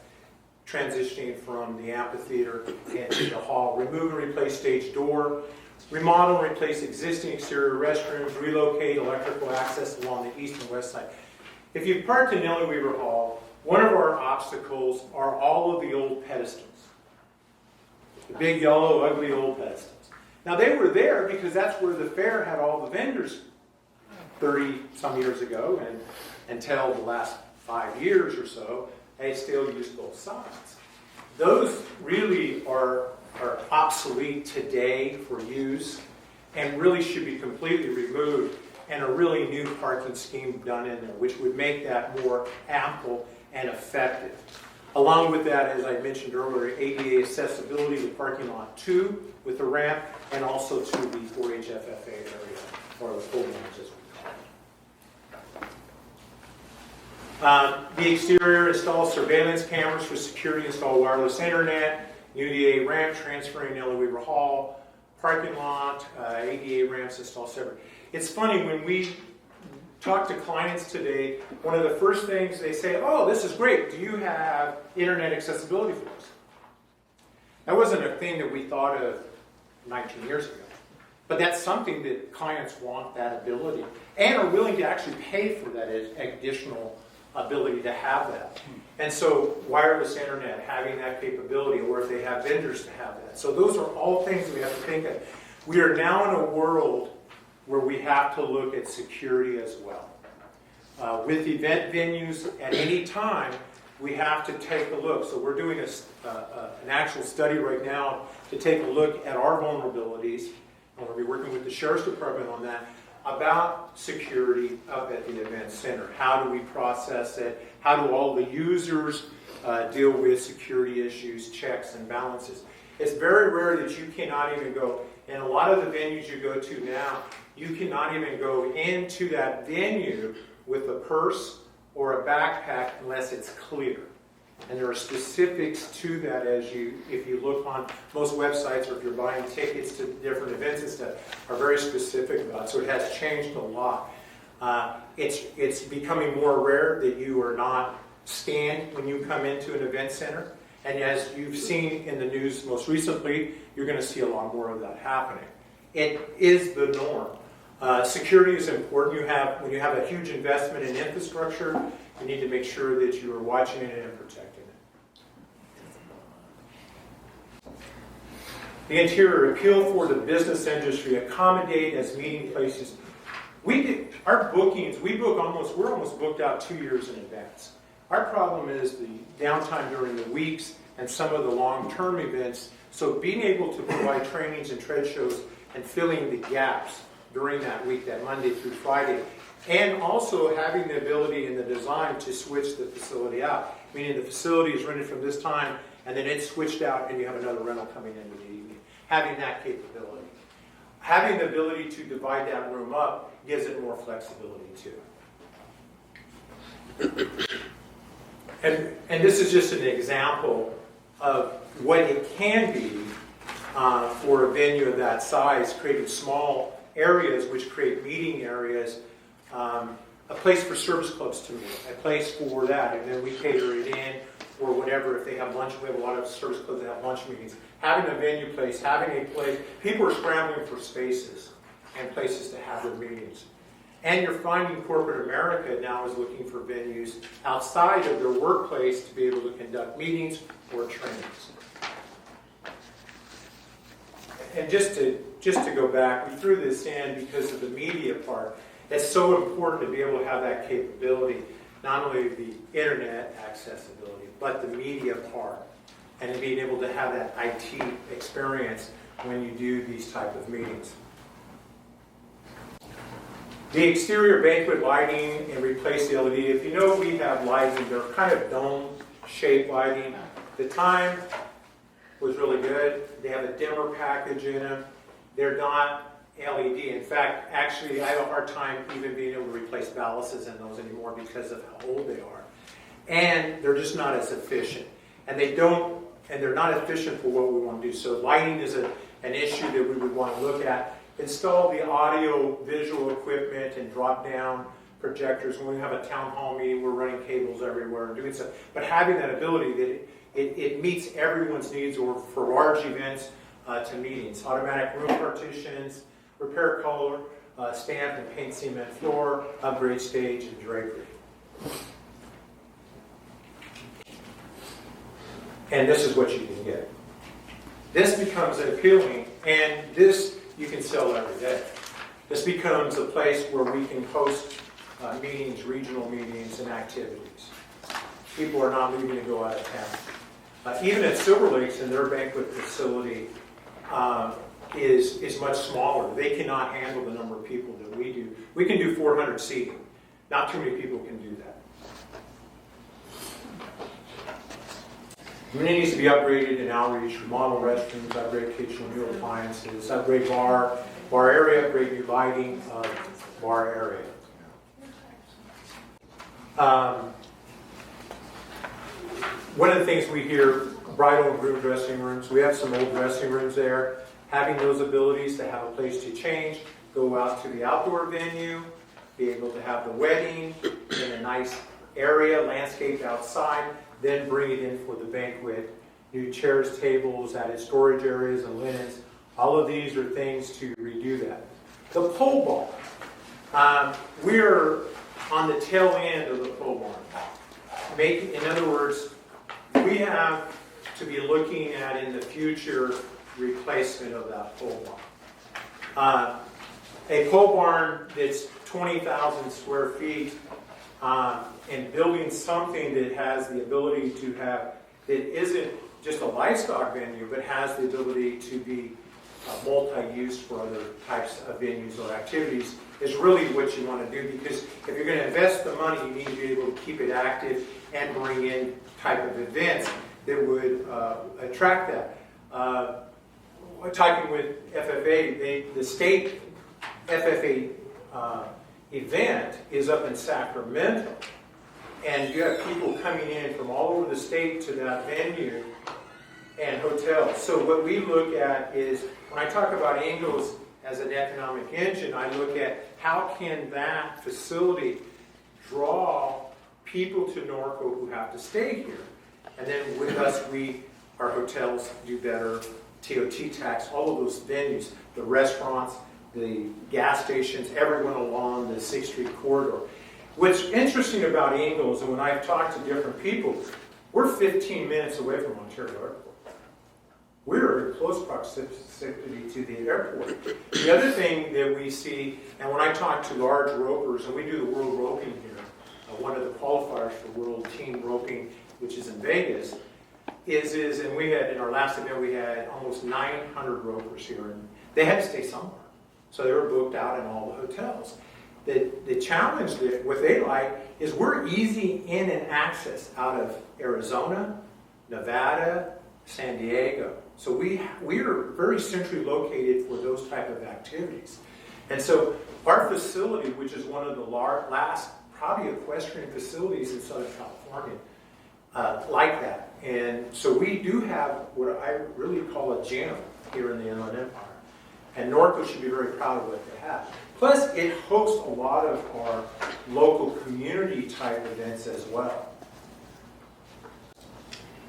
transitioning from the amphitheater into the hall. Remove and replace stage door. Remodel and replace existing exterior restrooms. Relocate electrical access along the east and west side. If you've parked in Nellie Weaver Hall, one of our obstacles are all of the old pedestals. The big, yellow, ugly old pedestals. Now, they were there because that's where the fair had all the vendors 30-some years ago, and until the last 5 years or so, they still use both sides. Those really are obsolete today for use and really should be completely removed, and a really new parking scheme done in there, which would make that more ample and effective. Along with that, as I mentioned earlier, ADA accessibility to parking lot 2 with the ramp, and also to the 4-H FFA area, or the full lanes as we call it. The exterior, install surveillance cameras for security, install wireless internet, UDA ramp, transferring Nellie Weaver Hall, parking lot, ADA ramps, install separate. It's funny, when we talk to clients today, one of the first things they say, oh, this is great, do you have internet accessibility for us? That wasn't a thing that we thought of 19 years ago. But that's something that clients want, that ability, and are willing to actually pay for that additional ability to have that. And so wireless internet, having that capability, or if they have vendors to have that. So those are all things that we have to think of. We are now in a world where we have to look at security as well. With event venues at any time, we have to take a look. So we're doing an actual study right now to take a look at our vulnerabilities, and we'll be working with the Sheriff's Department on that, about security up at the event center. How do we process it? How do all the users deal with security issues, checks, and balances? It's very rare that you cannot even go, in a lot of the venues you go to now, you cannot even go into that venue with a purse or a backpack unless it's clear. And there are specifics to that if you look on most websites, or if you're buying tickets to different events and stuff, are very specific about it. So it has changed a lot. It's becoming more rare that you are not scanned when you come into an event center. And as you've seen in the news most recently, you're going to see a lot more of that happening. It is the norm. Security is important. When you have a huge investment in infrastructure, you need to make sure that you are watching it and protecting it. The interior, appeal for the business industry, accommodate as meeting places. Our bookings, we're almost booked out 2 years in advance. Our problem is the downtime during the weeks and some of the long-term events. So being able to provide trainings and trade shows and filling the gaps during that week, that Monday through Friday, and also having the ability in the design to switch the facility out, meaning the facility is rented from this time and then it's switched out and you have another rental coming in the evening. Having that capability. Having the ability to divide that room up gives it more flexibility too. And this is just an example of what it can be for a venue of that size, creating small areas which create meeting areas, a place for service clubs to meet, a place for that, and then we cater it in, or whatever. If they have lunch, we have a lot of service clubs that have lunch meetings. Having a venue place, having a place, people are scrambling for spaces and places to have their meetings. And you're finding corporate America now is looking for venues outside of their workplace to be able to conduct meetings or trainings. And just to go back, we threw this in because of the media part. It's so important to be able to have that capability, not only the internet accessibility, but the media part, and being able to have that IT experience when you do these type of meetings. The exterior banquet lighting and replace the LED. If you know, we have lighting, they're kind of dome-shaped lighting. The time was really good. They have a dimmer package in them. They're not LED. In fact, actually, I have a hard time even being able to replace ballasts in those anymore because of how old they are. And they're just not as efficient. And they're not efficient for what we want to do. So lighting is an issue that we would want to look at. Install the audio visual equipment and drop down projectors. When we have a town hall meeting, we're running cables everywhere and doing stuff. But having that ability that it meets everyone's needs, or for large events to meetings. Automatic room partitions, repair color, stamp and paint cement floor, upgrade stage and drapery. And this is what you can get. This becomes appealing, and this you can sell every day. This becomes a place where we can host meetings, regional meetings, and activities. People are not leaving to go out of town. Even at Silver Lakes, and their banquet facility is much smaller. They cannot handle the number of people that we do. We can do 400 seating. Not too many people can do that. It needs to be upgraded in outreach, remodel restrooms, upgrade kitchen, new appliances, upgrade bar area, upgrade new lighting, bar area. One of the things we hear, bridal and groom dressing rooms, we have some old dressing rooms there. Having those abilities to have a place to change, go out to the outdoor venue, be able to have the wedding in a nice area, landscaped outside, then bring it in for the banquet. New chairs, tables, added storage areas and linens. All of these are things to redo that. The pole barn. We're on the tail end of the pole barn. In other words, we have to be looking at in the future replacement of that pole barn. A pole barn that's 20,000 square feet and building something that has the ability to have, that isn't just a livestock venue, but has the ability to be multi-use for other types of venues or activities is really what you want to do, because if you're going to invest the money, you need to be able to keep it active and bring in type of events that would attract that. Talking with FFA, the state FFA event is up in Sacramento, and you have people coming in from all over the state to that venue and hotels. So what we look at is, when I talk about Ingalls as an economic engine, I look at how can that facility draw people to Norco who have to stay here. And then with us, our hotels do better, TOT tax, all of those venues, the restaurants, the gas stations, everyone along the 6th Street corridor. What's interesting about Ingalls, and when I've talked to different people, we're 15 minutes away from Ontario Airport. We're in close proximity to the airport. The other thing that we see, and when I talk to large ropers, and we do the World Roping here, one of the qualifiers for World Team Roping, which is in Vegas, and we had, in our last event, we had almost 900 ropers here, and they had to stay somewhere. So they were booked out in all the hotels. The challenge that what they like is we're easy in and access out of Arizona, Nevada, San Diego. So we are very centrally located for those type of activities. And so our facility, which is one of the last probably equestrian facilities in Southern California, like that. And so we do have what I really call a gem here in the Inland Empire. And Norco should be very proud of what they have. Plus, it hosts a lot of our local community type events as well.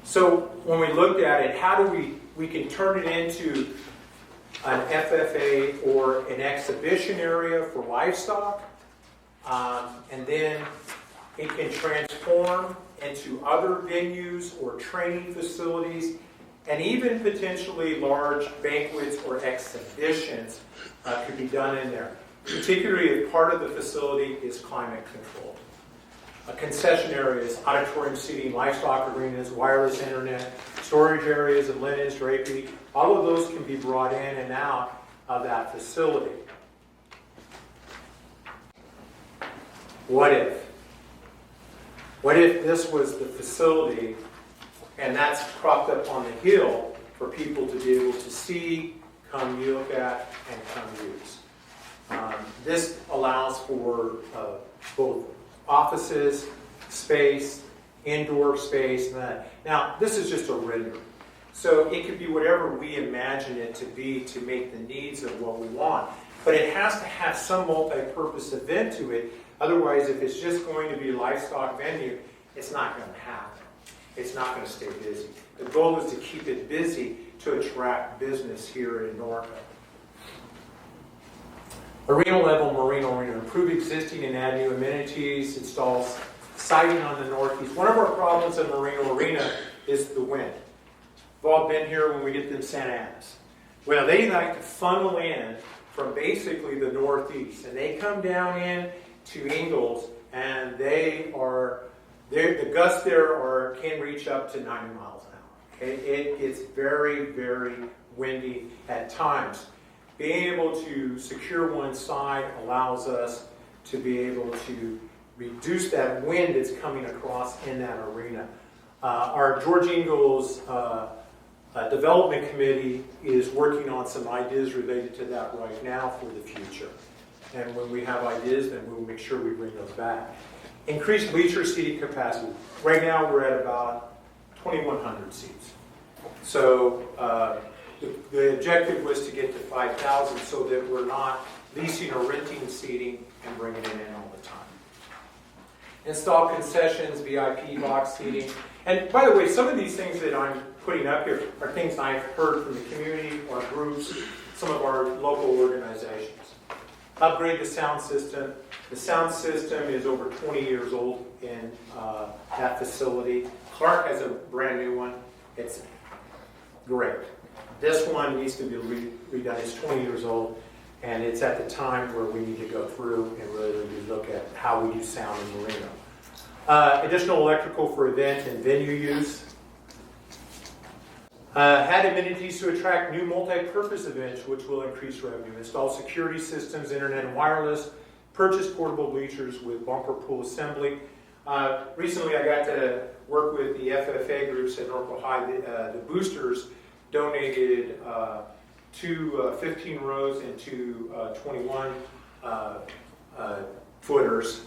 So when we looked at it, how do we can turn it into an FFA or an exhibition area for livestock, and then it can transform into other venues or training facilities, and even potentially large banquets or exhibitions could be done in there. Particularly if part of the facility is climate controlled. Concession areas, auditorium seating, livestock arenas, wireless internet, storage areas of linens, drapery, all of those can be brought in and out of that facility. What if? What if this was the facility and that's propped up on the hill for people to be able to see, come look at, and come use? This allows for both offices, space, indoor space, and that. Now, this is just a render. So it could be whatever we imagine it to be to make the needs of what we want. But it has to have some multi-purpose event to it. Otherwise, if it's just going to be a livestock venue, it's not going to happen. It's not going to stay busy. The goal is to keep it busy to attract business here in Norco. Arena level marine arena, improve existing and add new amenities, installs siding on the northeast. One of our problems in Marina Arena is the wind. We've all been here when we get them Santa Anas. Well, they like to funnel in from basically the northeast, and they come down in to Ingalls, and the gusts there can reach up to 90 miles an hour. Okay? It gets very, very windy at times. Being able to secure one side allows us to be able to reduce that wind that's coming across in that arena. Our George Ingalls Development Committee is working on some ideas related to that right now for the future. And when we have ideas, then we'll make sure we bring those back. Increased bleacher seating capacity. Right now we're at about 2,100 seats. So the objective was to get to 5,000 so that we're not leasing or renting seating and bringing it in all the time. Install concessions, VIP box seating. And by the way, some of these things that I'm putting up here are things I've heard from the community or groups, some of our local organizations. Upgrade the sound system. The sound system is over 20 years old in that facility. Clark has a brand new one. It's great. This one needs to be redone. It's 20 years old, and it's at the time where we need to go through and really look at how we do sound in Marina. Additional electrical for event and venue use. Had amenities to attract new multi-purpose events, which will increase revenue. Install security systems, internet and wireless. Purchase portable bleachers with bumper pool assembly. Recently, I got to work with the FFA groups at Norco High. The boosters donated two 15 rows and two 21 footers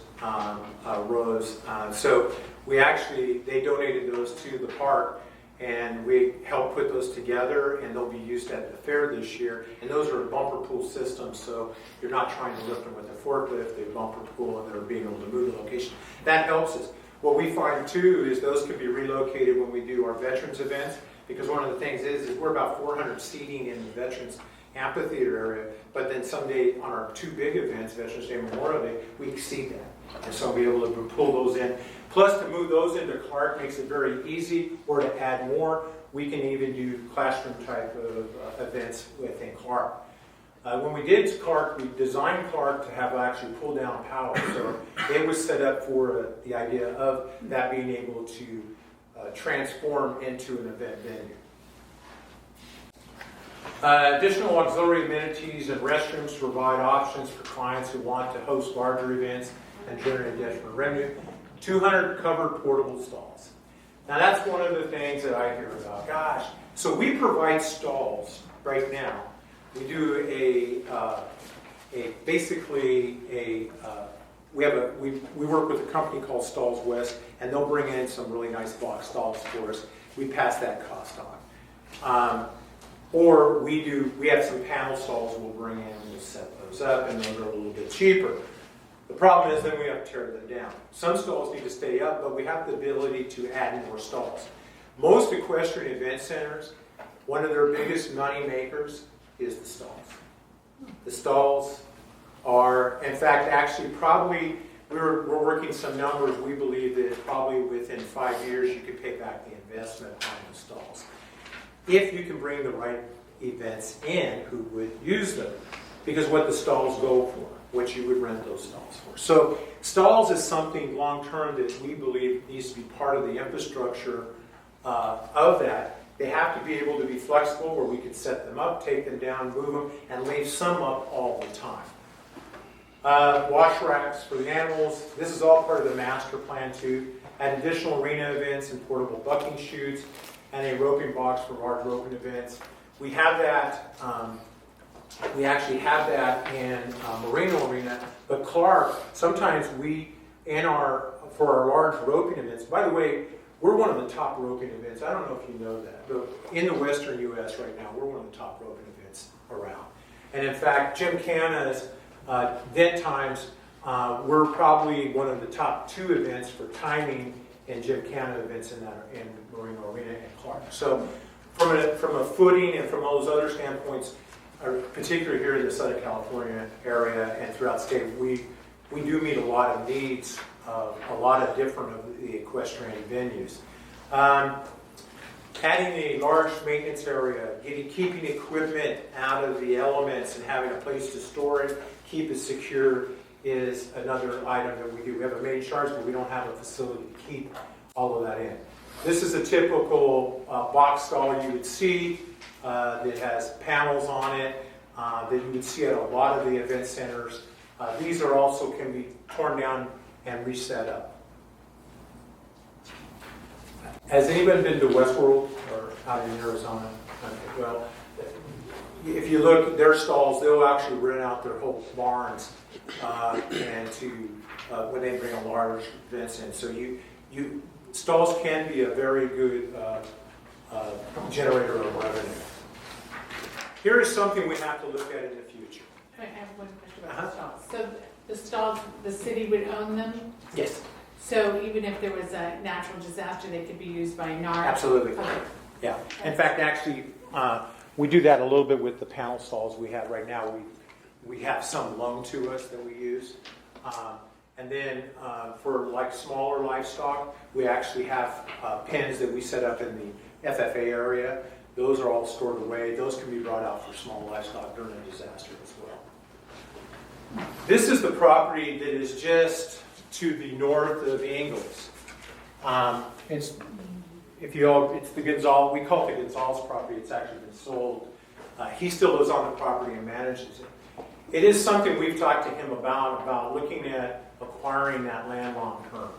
rows. So they donated those to the park, and we helped put those together, and they'll be used at the fair this year. And those are bumper pool systems, so you're not trying to lift them with a forklift. They bumper pool, and they're being able to move the location. That helps us. What we find too is those can be relocated when we do our veterans events, because one of the things is we're about 400 seating in the veterans amphitheater area, but then someday on our two big events, Veterans Day, Memorial Day, we exceed that. And so we'll be able to pull those in. Plus, to move those into Clark makes it very easy, or to add more, we can even do classroom type of events within Clark. When we did Clark, we designed Clark to have actually pull down power. So it was set up for the idea of that being able to transform into an event venue. Additional auxiliary amenities and restrooms to provide options for clients who want to host larger events and generate additional revenue. 200 covered portable stalls. Now that's one of the things that I hear about. Gosh, so we provide stalls right now. We do we work with a company called Stalls West, and they'll bring in some really nice box stalls for us. We pass that cost on. Or we have some panel stalls we'll bring in and we'll set those up, and those are a little bit cheaper. The problem is then we have to tear them down. Some stalls need to stay up, but we have the ability to add more stalls. Most equestrian event centers, one of their biggest money makers is the stalls. The stalls are, in fact, actually probably, we're working some numbers. We believe that probably within 5 years you could pay back the investment on the stalls, if you can bring the right events in who would use them. Because what the stalls go for, what you would rent those stalls for. So stalls is something long-term that we believe needs to be part of the infrastructure of that. They have to be able to be flexible, where we can set them up, take them down, move them, and leave some up all the time. Wash racks for the animals. This is all part of the master plan too. Add additional arena events and portable bucking chutes, and a roping box for large roping events. We have that. We actually have that in Moreno Arena, but Clark, sometimes for our large roping events. By the way, we're one of the top roping events. I don't know if you know that, but in the Western U.S. right now, we're one of the top roping events around. And in fact, Gymkhana's event times, we're probably one of the top 2 events for timing in Gymkhana events in Marine Arena and Clark. So from a footing and from all those other standpoints, particularly here in the Southern California area and throughout the state, we do meet a lot of needs of a lot of different of the equestrian venues. Adding a large maintenance area, keeping equipment out of the elements and having a place to store it, keep it secure, is another item that we do. We have a main charge, but we don't have a facility to keep all of that in. This is a typical box stall you would see that has panels on it that you would see at a lot of the event centers. These are also can be torn down and reset up. Has anyone been to Westworld or out in Arizona? Well, if you look at their stalls, they'll actually rent out their whole barns and to when they bring a large events in. So stalls can be a very good generator of revenue. Here is something we have to look at in the future. I have one question about the stalls. So the stalls, the city would own them? Yes. So even if there was a natural disaster, they could be used by NARC? Absolutely. Okay. Yeah. In fact, actually, we do that a little bit with the panel stalls we have right now. We have some loaned to us that we use. And then for like smaller livestock, we actually have pens that we set up in the FFA area. Those are all stored away. Those can be brought out for small livestock during a disaster as well. This is the property that is just to the north of Ingalls. It's the Gonzalez. We call it the Gonzalez property. It's actually been sold. He still lives on the property and manages it. It is something we've talked to him about looking at acquiring that land long term.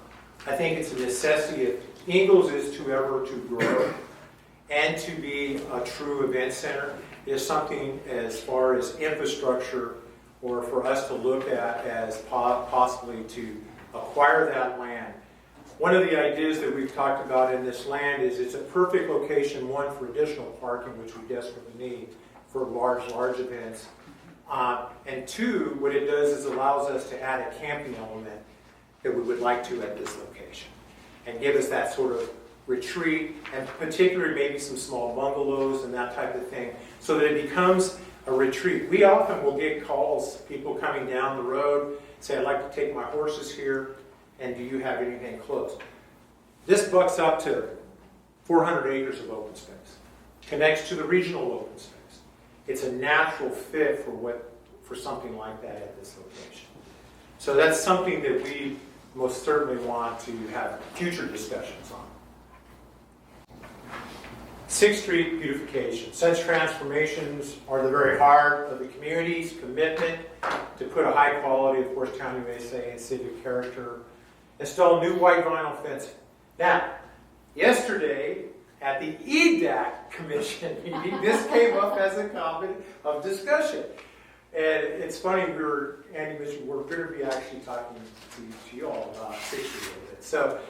I think it's a necessity if Ingalls is to grow and to be a true event center. Is something as far as infrastructure or for us to look at as possibly to acquire that land. One of the ideas that we've talked about in this land is it's a perfect location, one, for additional parking, which we desperately need for large events. And two, what it does is allows us to add a camping element that we would like to at this location and give us that sort of retreat and particularly maybe some small bungalows and that type of thing so that it becomes a retreat. We often will get calls, people coming down the road, say, I'd like to take my horses here, and do you have anything close? This bucks up to 400 acres of open space, connects to the regional open space. It's a natural fit for something like that at this location. So that's something that we most certainly want to have future discussions on. 6th Street beautification. Such transformations are the very heart of the community's commitment to put a high quality, of course, town USA and civic character. Install new white vinyl fencing. Now, yesterday at the EDAC Commission meeting, this came up as a topic of discussion. And it's funny, Andy mentioned, we're going to be actually talking to you all about 6th Street a little bit. So,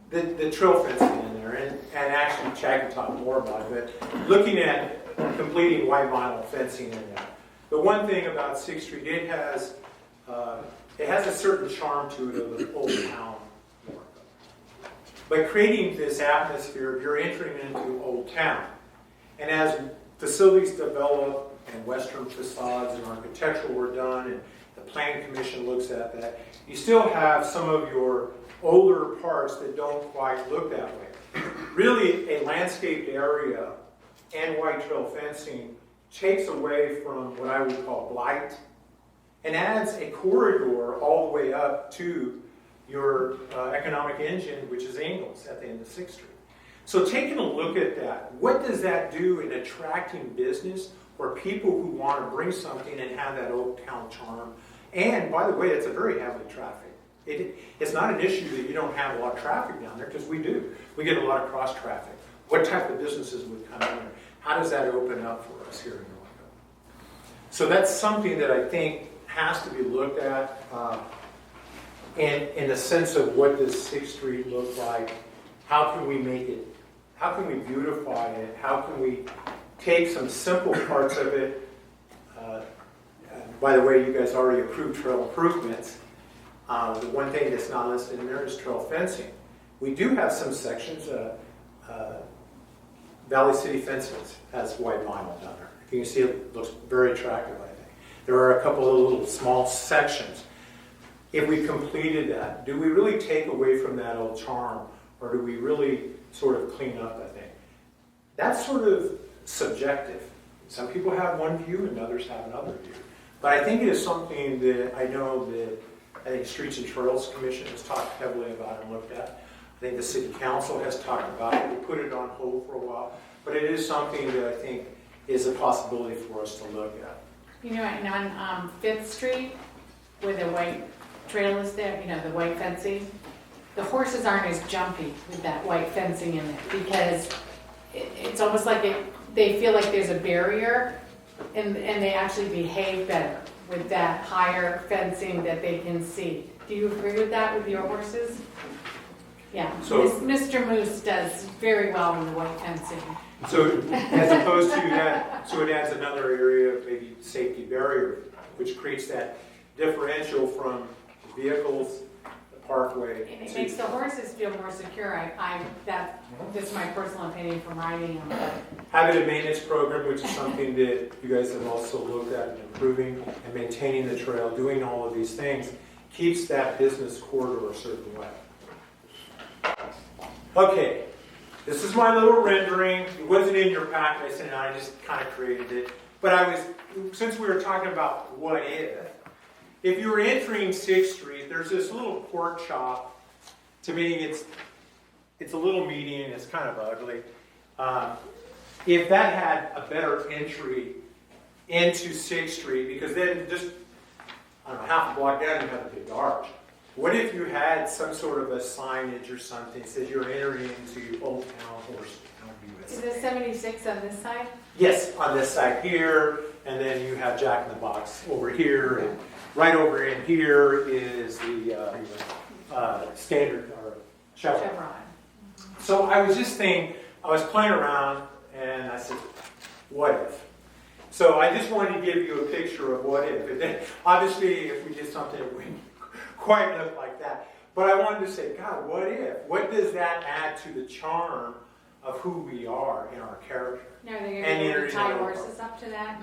the trail fencing in there, and actually Chad can talk more about it, but looking at completing white vinyl fencing in there. The one thing about 6th Street, it has a certain charm to it of an old town. By creating this atmosphere, you're entering into Old Town. And as facilities develop and Western facades and architectural were done and the Planning Commission looks at that, you still have some of your older parts that don't quite look that way. Really, a landscaped area and white trail fencing takes away from what I would call blight and adds a corridor all the way up to your economic engine, which is Ingalls at the end of 6th Street. So taking a look at that, what does that do in attracting business or people who want to bring something and have that old town charm? And by the way, it's a very heavily traffic. It's not an issue that you don't have a lot of traffic down there, because we do. We get a lot of cross traffic. What type of businesses would come in there? How does that open up for us here in Norco? So that's something that I think has to be looked at in the sense of what does 6th Street look like? how can we make it, how can we beautify it, how can we take some simple parts of it. By the way, you guys already approved trail improvements. The one thing that's not listed in there is trail fencing. We do have some sections, Valley City Fences has white vinyl down there. You can see it looks very attractive, I think. There are a couple of little small sections. If we completed that, do we really take away from that old charm, or do we really sort of clean up, I think? That's sort of subjective. Some people have one view and others have another view. But I think it is something that I know that I think Streets and Trails Commission has talked heavily about and looked at. I think the City Council has talked about it. We put it on hold for a while. But it is something that I think is a possibility for us to look at. You know, and on 5th Street, where the white trail is there, you know, the white fencing, the horses aren't as jumpy with that white fencing in it, because it's almost like they feel like there's a barrier, and they actually behave better with that higher fencing that they can see. Do you agree with that with your horses? Yeah, So, Mr. Moose does very well with the white fencing. so as opposed to that, so it adds another area of maybe safety barrier, which creates that differential from vehicles, the parkway. And it makes the horses feel more secure. That's my personal opinion from riding them. Habitat maintenance program, which is something that you guys have also looked at, improving and maintaining the trail, doing all of these things, keeps that business corridor a certain way. Okay, this is my little rendering. It wasn't in your packet, I sent it out, I just kind of created it. But since we were talking about what if you were entering 6th Street, there's this little pork chop. To me, it's a little median, it's kind of ugly. If that had a better entry into 6th Street, because then just, I don't know, half a block down you have a big arch. What if you had some sort of a signage or something that says you're entering into Old Town Horse Town Is USA? it 76 on this side? Yes, on this side here, and then you have Jack in the Box over here, and right over in here is the standard or Chevron. Chevron. So I was just thinking, I was playing around, and I said, what if? So I just wanted to give you a picture of what if. And then, obviously, if we did something, it wouldn't quite look like that. But I wanted to say, God, what if? What does that add to the charm of who we are in our character? Now, are they And going to tie internet. horses up to that?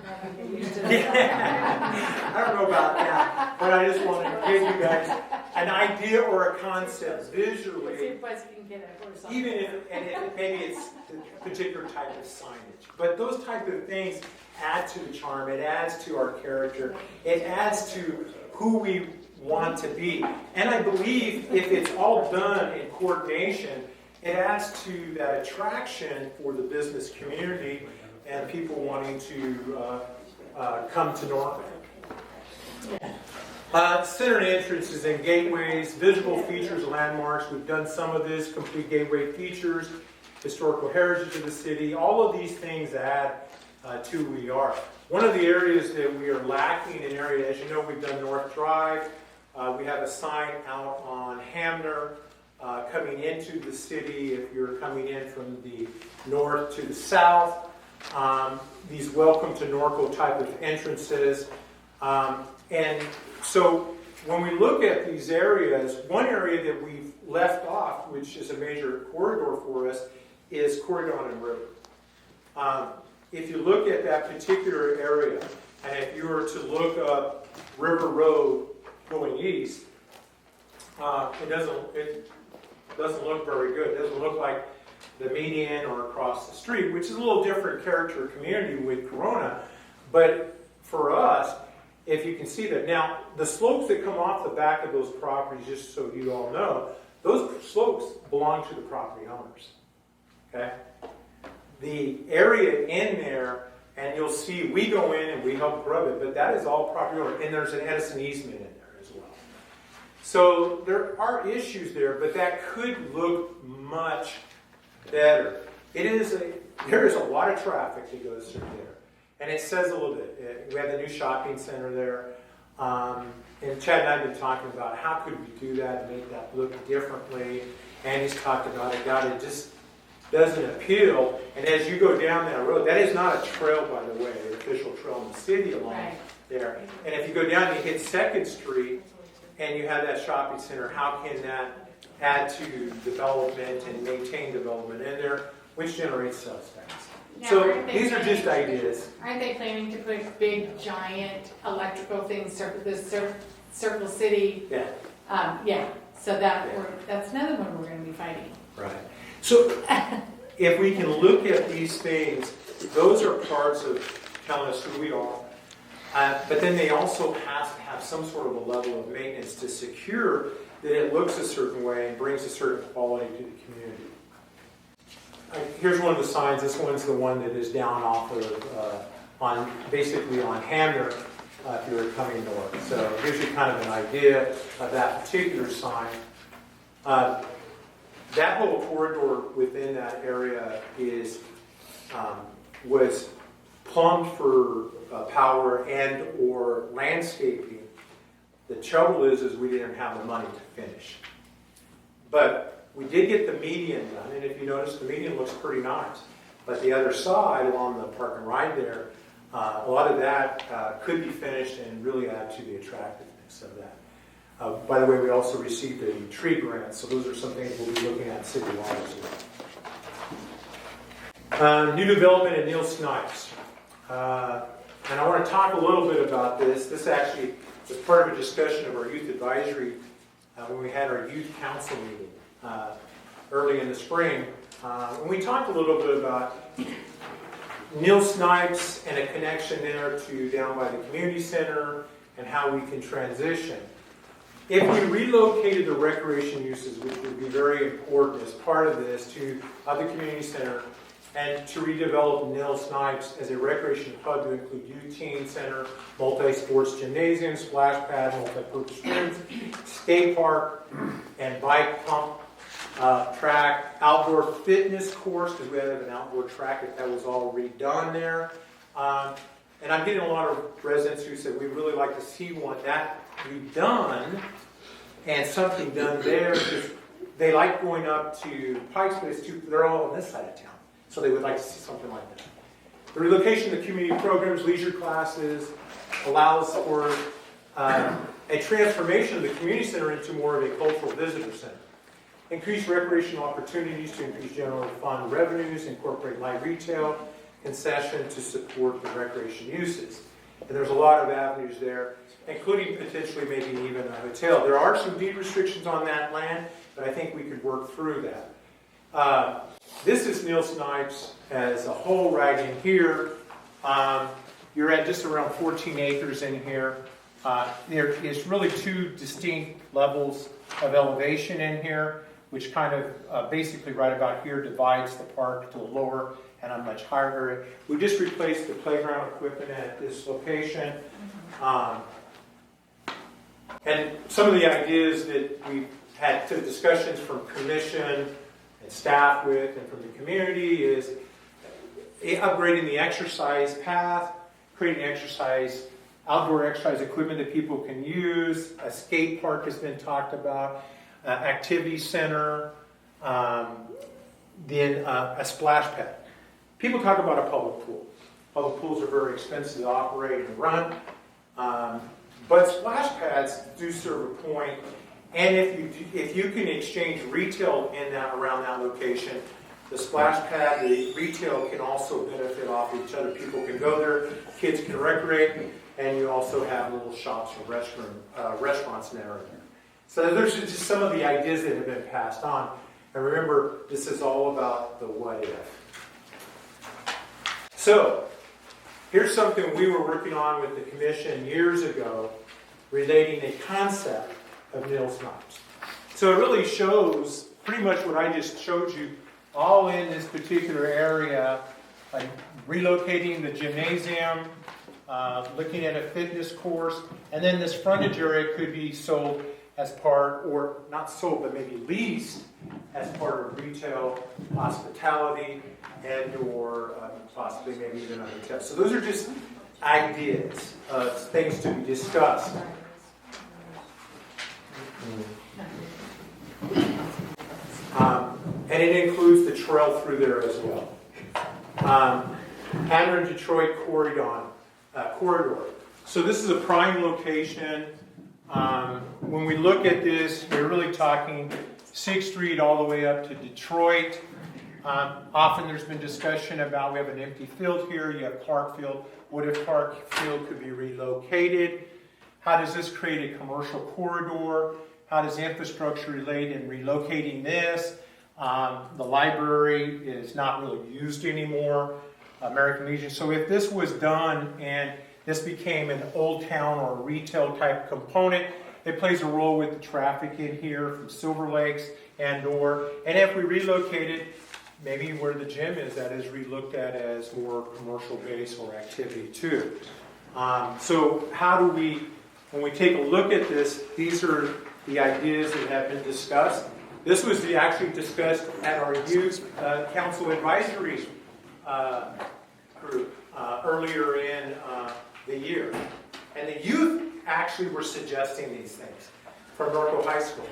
I don't know about that, but I just wanted to give you guys an idea or a concept visually. See if Buzz can get a horse on. Even if maybe it's a particular type of signage. But those type of things add to the charm. It adds to our character. It adds to who we want to be. And I believe if it's all done in coordination, it adds to that attraction for the business community and people wanting to come to Norco. Center entrances and gateways, visible features, landmarks. We've done some of this, complete gateway features, historical heritage of the city. All of these things add to who we are. One of the areas that we are lacking in area, as you know, we've done North Drive. We have a sign out on Hamner coming into the city if you're coming in from the north to the south. These welcome to Norco type of entrances. And so when we look at these areas, one area that we've left off, which is a major corridor for us, is Corridon River. If you look at that particular area, and if you were to look up River Road going east, it doesn't look very good. It doesn't look like the median or across the street, which is a little different character community with Corona. But for us, if you can see that. Now, the slopes that come off the back of those properties, just so you all know, those slopes belong to the property owners. Okay? The area in there, and you'll see we go in and we help grub it, but that is all property owner. And there's an Edison easement in there as well. So there are issues there, but that could look much better. There is a lot of traffic that goes through there. And it says a little bit. We have the new shopping center there. And Chad and I have been talking about how could we do that and make that look differently. Andy's talked about it, God, it just doesn't appeal. And as you go down that road, that is not a trail, by the way, an official trail in the city along Right. there. And if you go down and you hit 2nd Street and you have that shopping center, how can that add to development and maintain development in there, which generates sales tax? Now, So aren't they these are just planning- ideas. Aren't they planning to put big, giant electrical things, Circle City? Yeah. Yeah, so that's another one we're gonna be fighting. Right. So if we can look at these things, those are parts of telling us who we are. But then they also have to have some sort of a level of maintenance to secure that it looks a certain way and brings a certain quality to the community. Here's one of the signs. This one's the one that is down off of, basically on Hamner, if you're coming north. So it gives you kind of an idea of that particular sign. That whole corridor within that area was plumbed for power and or landscaping. The trouble is we didn't have the money to finish. But we did get the median done, and if you notice, the median looks pretty nice. But the other side, along the park and ride there, a lot of that could be finished and really add to the attractiveness of that. By the way, we also received a tree grant, so those are some things we'll be looking at citywide as well. New development at Neil Snipes. And I want to talk a little bit about this. This actually was part of a discussion of our youth advisory when we had our youth council meeting early in the spring. And we talked a little bit about Neil Snipes and a connection there to down by the community center and how we can transition. If we relocated the recreation uses, which would be very important as part of this, to the community center, and to redevelop Neil Snipes as a recreation hub to include youth teen center, multi-sports gymnasium, splash pad, multi-purpose rooms, skate park, and bike pump track, outdoor fitness course, because we have an outdoor track if that was all redone there. And I'm getting a lot of residents who said we'd really like to see that redone and something done there, because they like going up to Pikes, but they're all on this side of town. So they would like to see something like that. The relocation of the community programs, leisure classes, allows for a transformation of the community center into more of a cultural visitor center. Increase recreational opportunities to increase general fund revenues, incorporate light retail, concession to support the recreation uses. And there's a lot of avenues there, including potentially maybe even a hotel. There are some deed restrictions on that land, but I think we could work through that. This is Neil Snipes as a whole right in here. You're at just around 14 acres in here. There is really two distinct levels of elevation in here, which kind of basically right about here divides the park to a lower and a much higher area. We just replaced the playground equipment at this location. And some of the ideas that we've had to discussions from commission and staff with and from the community is upgrading the exercise path, creating outdoor exercise equipment that people can use. A skate park has been talked about, activity center, then a splash pad. People talk about a public pool. Public pools are very expensive to operate and run, but splash pads do serve a point. And if you can exchange retail in that around that location, the splash pad, the retail can also benefit off each other. People can go there, kids can recreate, and you also have little shops or restaurants in there. So there's just some of the ideas that have been passed on. And remember, this is all about the what if. So here's something we were working on with the commission years ago, relating a concept of Neil Snipes. So it really shows pretty much what I just showed you, all in this particular area, like relocating the gymnasium, looking at a fitness course, and then this frontage area could be sold as part, or not sold, but maybe leased as part of retail, hospitality, and or possibly maybe even a hotel. So those are just ideas of things to be discussed. trail through there as well. Hammond Detroit corridor. So this is a prime location. When we look at this, we're really talking 6th Street all the way up to Detroit. Often there's been discussion about, we have an empty field here, you have Clark Field. What if Clark Field could be relocated? How does this create a commercial corridor? How does infrastructure relate in relocating this? The library is not really used anymore, American Legion. So if this was done and this became an old town or retail type component, it plays a role with the traffic in here from Silver Lakes and if we relocate it, maybe where the gym is, that is relooked at as more commercial base or activity too. So how do we, when we take a look at this, these are the ideas that have been discussed. This was actually discussed at our youth council advisory group earlier in the year. And the youth actually were suggesting these things from Norco High School.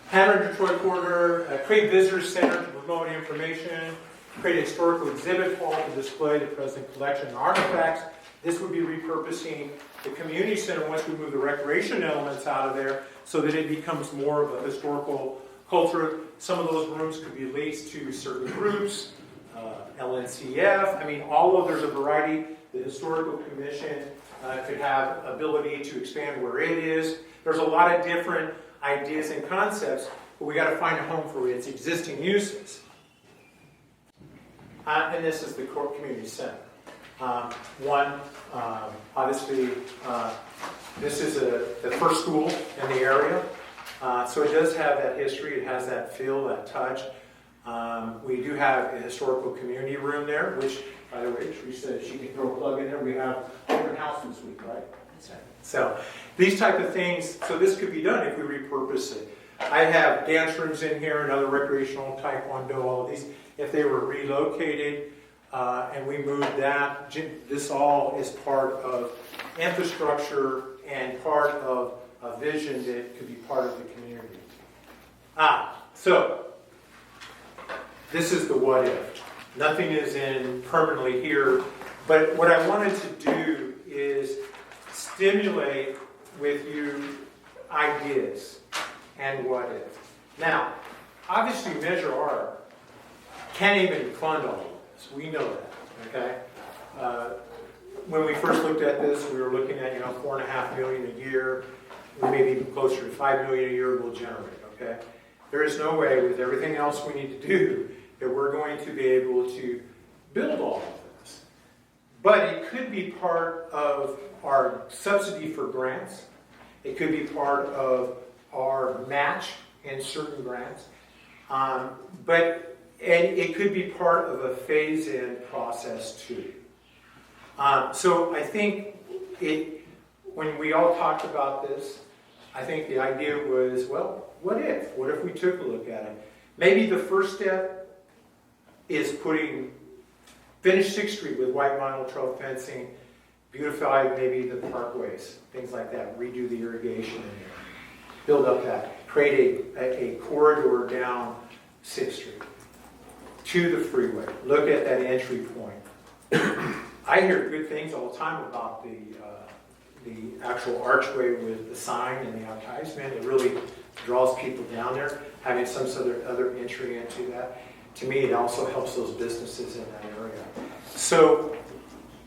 Hammond Detroit corridor, create visitor center to promote information, create a historical exhibit hall to display the present collection and artifacts. This would be repurposing the community center once we move the recreation elements out of there so that it becomes more of a historical culture. Some of those rooms could be leased to certain groups, LNCF. I mean, there's a variety. The Historical Commission could have ability to expand where it is. There's a lot of different ideas and concepts, but we got to find a home for its existing uses. And this is the core community center. Obviously, this is the first school in the area, so it does have that history. It has that feel, that touch. We do have a historical community room there, which, by the way, Teresa, she can throw a plug in there. We have open house this week, right? That's right. So these type of things, so this could be done if we repurpose it. I have dance rooms in here and other recreational taekwondo, all of these. If they were relocated and we moved that, this all is part of infrastructure and part of a vision that could be part of the community. So this is the what if. Nothing is in permanently here, but what I wanted to do is stimulate with you ideas and what if. Now, obviously Measure R can't even fund all of this. We know that, okay? When we first looked at this, we were looking at, $4.5 million a year. We may be closer to $5 million a year we'll generate, okay? There is no way with everything else we need to do that we're going to be able to build all of this. But it could be part of our subsidy for grants. It could be part of our match in certain grants. And it could be part of a phase-in process too. So I think when we all talked about this, I think the idea was, well, what if? What if we took a look at it? Maybe the first step is finish 6th Street with white vinyl trail fencing, beautify maybe the parkways, things like that, redo the irrigation in there, build up that, create a corridor down 6th Street to the freeway. Look at that entry point. I hear good things all the time about the actual archway with the sign and the advertisement. It really draws people down there, having some sort of other entry into that. To me, it also helps those businesses in that area. So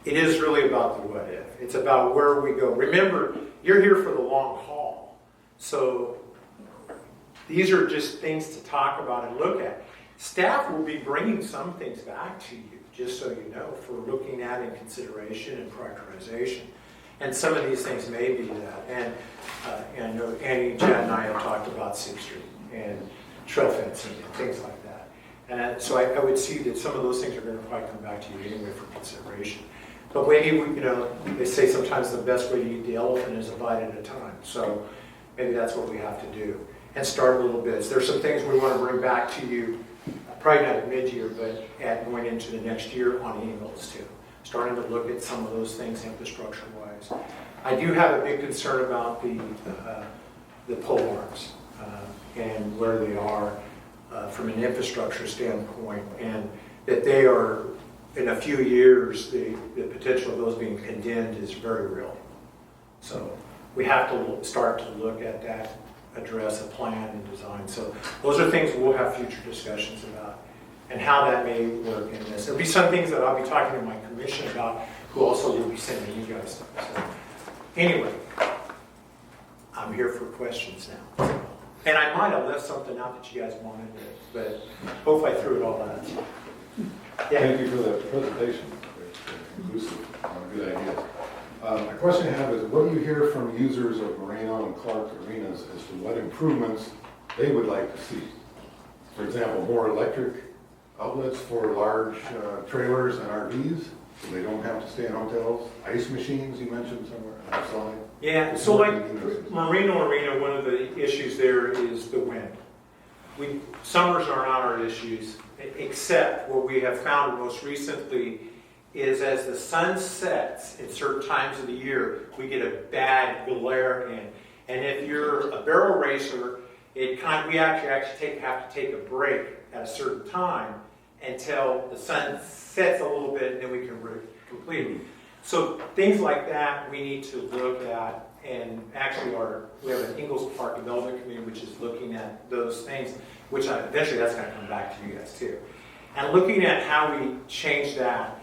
it is really about the what if. It's about where we go. Remember, you're here for the long haul. So these are just things to talk about and look at. Staff will be bringing some things back to you, just so you know, for looking at in consideration and prioritization. And some of these things may be that. And I know Annie, Chad, and I have talked about 6th Street and trail fencing and things like that. And so I would see that some of those things are going to probably come back to you anyway for consideration. But maybe, they say sometimes the best way to eat the elephant is a bite at a time. So maybe that's what we have to do. And start little bits. There's some things we want to bring back to you, probably not at mid-year, but going into the next year on emails too. Starting to look at some of those things infrastructure-wise. I do have a big concern about the pole arms and where they are. from an infrastructure standpoint, and that they are, in a few years, the potential of those being condemned is very real. So we have to start to look at that, address a plan and design. So those are things we'll have future discussions about, and how that may work in this. There'll be some things that I'll be talking to my commission about, who also will be sending you guys stuff. So anyway, I'm here for questions now. And I might have left something out that you guys wanted, but hopefully I threw it all out. Yeah. Thank you for the presentation. Inclusive, good idea. A question I have is, what do you hear from users of Moreno and Clark arenas as to what improvements they would like to see? For example, more electric outlets for large trailers and RVs, so they don't have to stay in hotels. Ice machines, you mentioned somewhere outside. Yeah, so like Moreno Arena, one of the issues there is the wind. Summers are not our issues, except what we have found most recently is as the sun sets at certain times of the year, we get a bad glare in. And if you're a barrel racer, we actually have to take a break at a certain time until the sun sets a little bit, and then we can complete it. So things like that we need to look at, and actually we have an Ingalls Park Development Committee which is looking at those things, which eventually that's going to come back to you guys too. And looking at how we change that,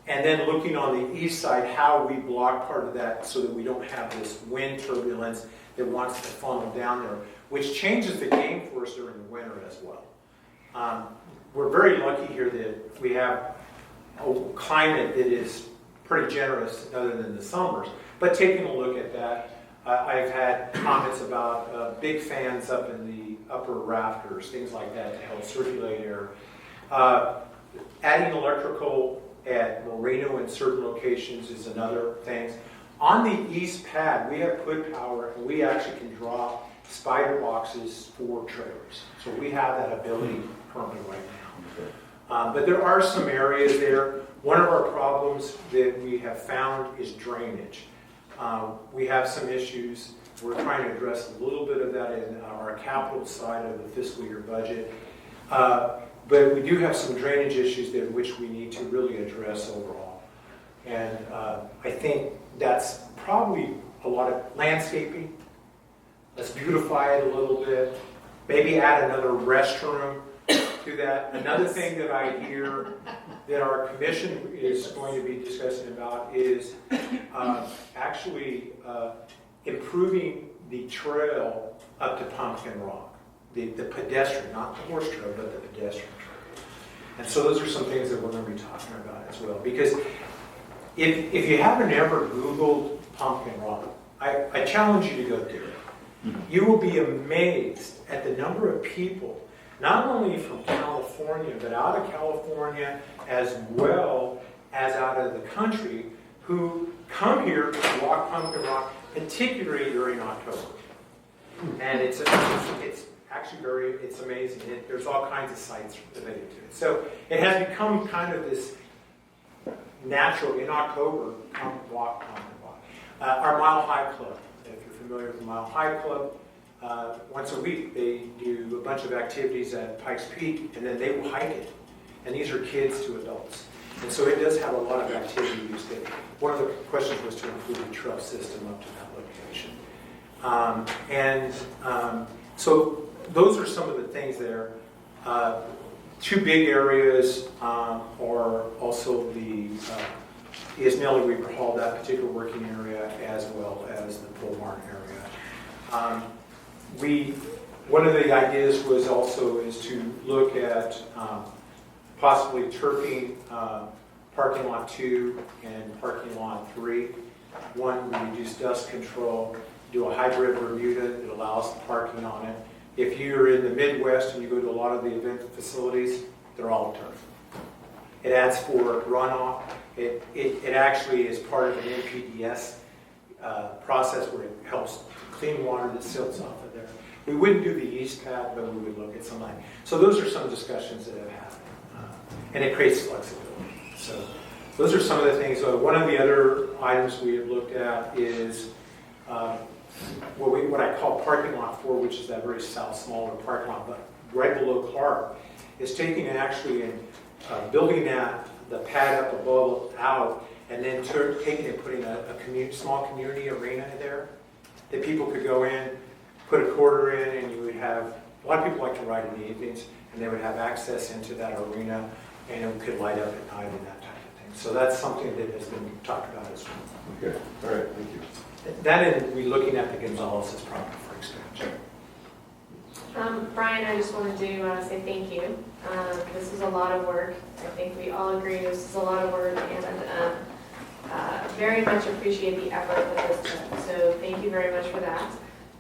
and then looking on the east side how we block part of that so that we don't have this wind turbulence that wants to funnel down there, which changes the game for us during the winter as well. We're very lucky here that we have a climate that is pretty generous other than the summers. But taking a look at that, I've had comments about big fans up in the upper rafters, things like that to help circulate air. Adding electrical at Moreno in certain locations is another thing. On the east pad, we have put power, and we actually can drop spider boxes for trailers. So we have that ability currently right now. But there are some areas there. One of our problems that we have found is drainage. We have some issues. We're trying to address a little bit of that in our capital side of the fiscal year budget. But we do have some drainage issues there which we need to really address overall. And I think that's probably a lot of landscaping. Let's beautify it a little bit. Maybe add another restroom to that. Another thing that I hear that our commission is going to be discussing about is actually improving the trail up to Pumpkin Rock. The pedestrian, not the horse trail, but the pedestrian trail. And so those are some things that we're going to be talking about as well. Because if you haven't ever Googled Pumpkin Rock, I challenge you to go do it. You will be amazed at the number of people, not only from California, but out of California as well as out of the country, who come here to walk Pumpkin Rock, particularly during October. And it's actually it's amazing. There's all kinds of sites related to it. So it has become kind of this natural, in October, come walk Pumpkin Rock. Our Mile High Club, if you're familiar with the Mile High Club, once a week they do a bunch of activities at Pikes Peak, and then they will hike it. And these are kids to adults. And so it does have a lot of activities. One of the questions was to include a trail system up to that location. So those are some of the things there. Two big areas are also the Isnelli Reaper Hall, that particular working area, as well as the pole barn area. One of the ideas was also is to look at possibly turfing parking lot 2 and parking lot 3. One, we reduce dust control, do a hybrid Bermuda that allows the parking on it. If you're in the Midwest and you go to a lot of the event facilities, they're all turf. It adds for runoff. It actually is part of an NPDES process where it helps clean water that silts off of there. We wouldn't do the east pad, but we would look at some line. So those are some discussions that have happened. And it creates flexibility. So those are some of the things. One of the other items we have looked at is what I call parking lot 4, which is that very south, smaller parking lot right below Clark, is taking and actually building the pad up above out, and then taking and putting a small community arena there that people could go in, put a quarter in, and you would have, a lot of people like to ride in the evenings, and they would have access into that arena, and it could light up at night and that type of thing. So that's something that has been talked about as well. Okay, all right, thank you. That and we're looking at the Gonzalez's property for expansion. Brian, I just wanted to say thank you. This is a lot of work. I think we all agree this is a lot of work, and very much appreciate the effort that this took. So thank you very much for that.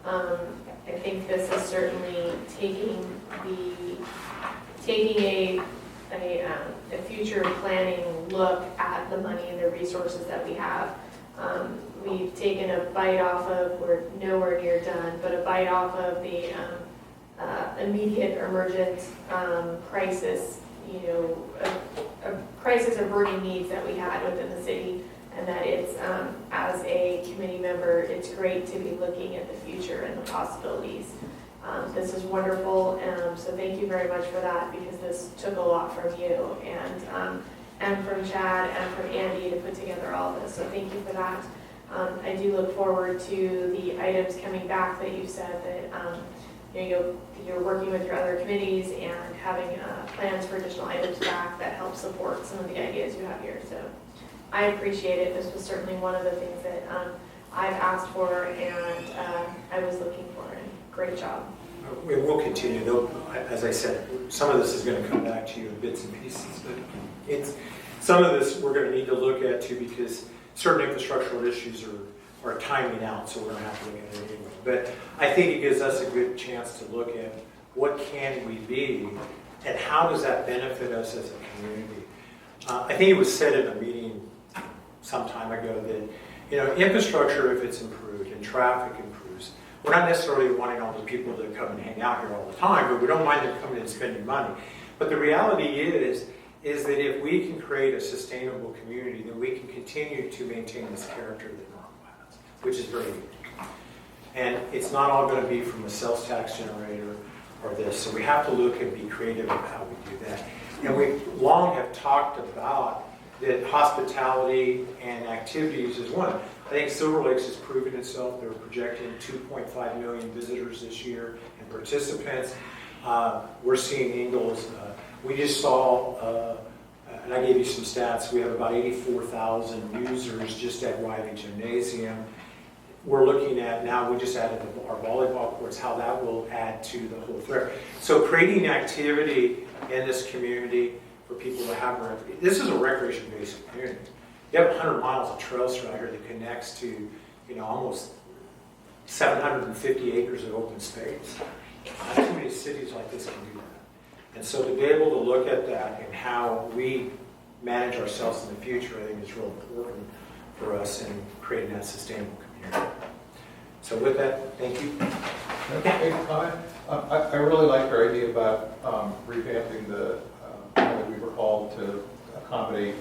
I think this is certainly taking a future planning look at the money and the resources that we have. We've taken a bite off of, we're nowhere near done, but a bite off of the immediate emergent crisis, a crisis of burning needs that we had within the city, and that it's, as a committee member, it's great to be looking at the future and the possibilities. This is wonderful, so thank you very much for that, because this took a lot from you and from Chad and from Andy to put together all this, so thank you for that. I do look forward to the items coming back that you said that you're working with your other committees and having plans for additional items back that help support some of the ideas you have here. So I appreciate it. This was certainly one of the things that I've asked for and I was looking for. And great job. We will continue, though. As I said, some of this is going to come back to you in bits and pieces, but some of this we're going to need to look at too, because certain infrastructural issues are timing out, so we're going to have to look at it anyway. But I think it gives us a good chance to look at what can we be and how does that benefit us as a community. I think it was said in a meeting some time ago that infrastructure, if it's improved and traffic improves, we're not necessarily wanting all the people to come and hang out here all the time, but we don't mind them coming and spending money. But the reality is that if we can create a sustainable community, then we can continue to maintain this character that Norco has, which is very unique. And it's not all going to be from a sales tax generator or this, so we have to look and be creative about how we do that. And we long have talked about that hospitality and activities is one. I think Silver Lakes has proven itself. They're projecting 2.5 million visitors this year and participants. We're seeing Ingalls. We just saw, and I gave you some stats, we have about 84,000 users just at Wyvie Gymnasium. We're looking at now, we just added our volleyball courts, how that will add to the whole thread. So creating activity in this community for people to have, this is a recreation-based community. You have 100 miles of trails right here that connects to, almost 750 acres of open space. Not too many cities like this can do that. And so to be able to look at that and how we manage ourselves in the future, I think is real important for us in creating that sustainable community. So with that, thank you. Hey, comment. I really like your idea about revamping that we were called to accommodate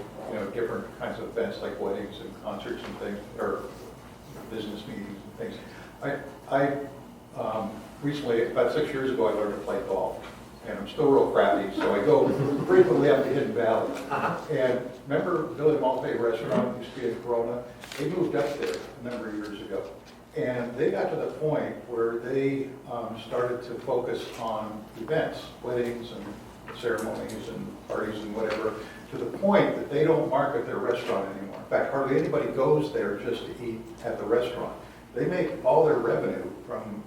different kinds of events like weddings and concerts and things, or business meetings and things. I recently, about 6 years ago, I learned to play golf, and I'm still real crappy, so I go frequently up to Hidden Valley. And remember Billy Malte Restaurant used to be in Corona? They moved up there a number of years ago. And they got to the point where they started to focus on events, weddings and ceremonies and parties and whatever, to the point that they don't market their restaurant anymore. In fact, hardly anybody goes there just to eat at the restaurant. They make all their revenue from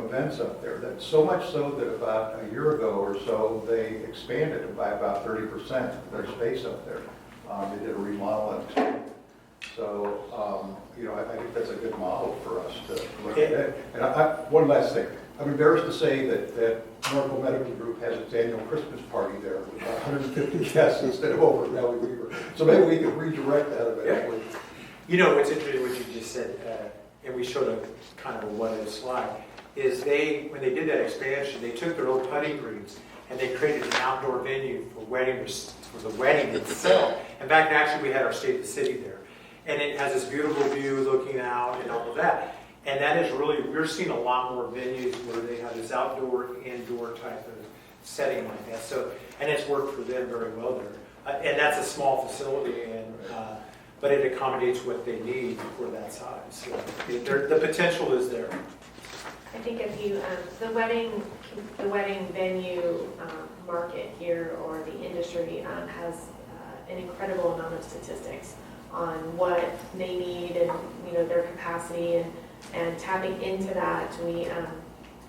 events up there. That's so much so that about a year ago or so, they expanded by about 30% of their space up there. They did a remodel and expanded. So, I think that's a good model for us to look at. And one last thing. I'm embarrassed to say that Norco Medical Group has its annual Christmas party there with 150 guests instead of over at Valley Weaver. So maybe we could redirect that eventually. What's interesting what you just said, and we showed a kind of a what-if slide, is when they did that expansion, they took their old putting greens and they created an outdoor venue for the wedding itself. In fact, actually, we had our State of the City there. And it has this beautiful view looking out and all of that. And that is really, we're seeing a lot more venues where they have this outdoor, indoor type of setting like that. So, and it's worked for them very well there. And that's a small facility, but it accommodates what they need for that size. So the potential is there. I think if you, the wedding venue market here, or the industry, has an incredible amount of statistics on what they need and, you know, their capacity, and tapping into that.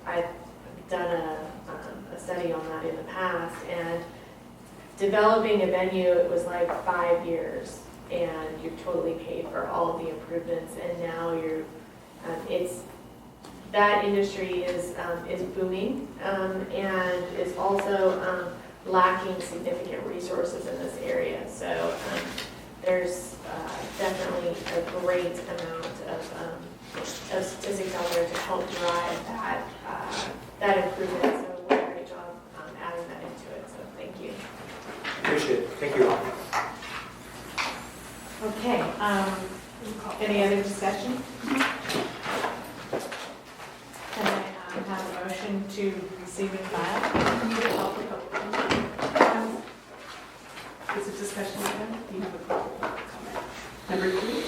I've done a study on that in the past, and developing a venue, it was like 5 years, and you're totally paid for all of the improvements, and now that industry is booming, and is also lacking significant resources in this area. So there's definitely a great amount of statistics out there to help drive that improvement. So what a great job adding that into it. So thank you. Appreciate it. Thank you all. Okay, any other discussion? Can I have a motion to receive and file? Is it discussion item? Do you have a public comment? Number 3?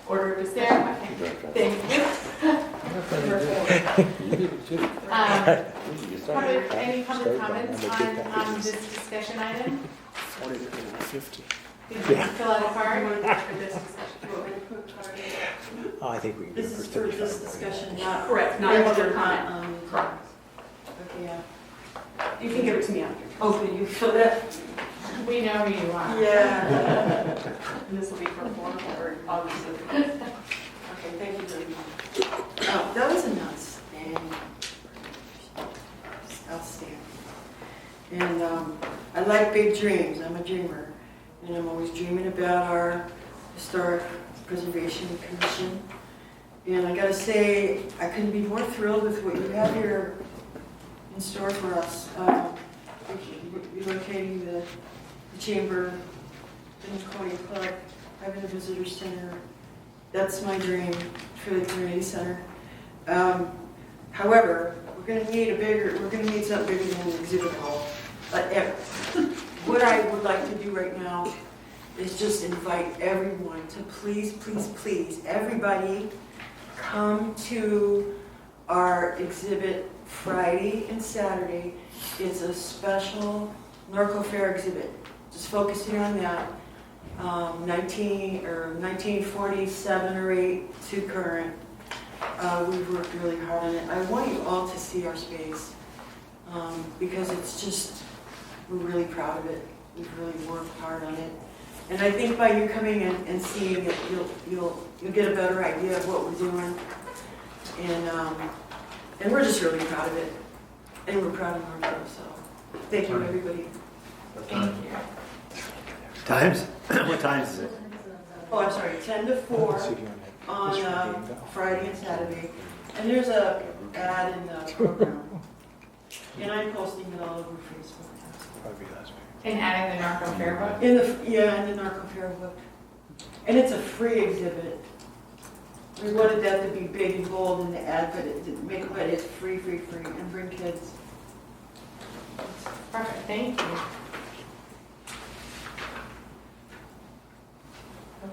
Order of discussion. Thank you. Any public comments on this discussion item? Did you fill out a card? For this discussion. Oh, I think we can do it This for is for 35 this minutes. discussion, not. Correct, not public comment. Correct. Okay, yeah. You can give it to me after. Okay, you fill that? We know who you are. Yeah. And this will be for form or obviously. Okay, thank you very much. Oh, that was a nuts and outstanding. And I like big dreams. I'm a dreamer. And I'm always dreaming about our Historic Preservation Commission. And I gotta say, I couldn't be more thrilled with what you have here in store for us. Relocating the chamber, the Norco Club, having a visitor center. That's my dream for the community center. However, we're gonna need something bigger than an exhibit hall. But what I would like to do right now is just invite everyone to please, please, please, everybody come to our exhibit Friday and Saturday. It's a special Norco Fair exhibit, just focusing on that. 1947 or 8 to current. We've worked really hard on it. I want you all to see our space because it's just, we're really proud of it. We've really worked hard on it. And I think by you coming in and seeing it, you'll get a better idea of what we're doing. And we're just really proud of it. And we're proud of Norco, so thank you, everybody. Thank you. Times? What times is it? Oh, I'm sorry, 10 to 4 on Friday and Saturday. And there's a ad in the program. And I'm posting it all over Facebook. And adding the Norco Fair book? In the Norco Fair book. And it's a free exhibit. We wanted that to be big and bold in the ad, but it's free, and bring kids. Perfect, thank you.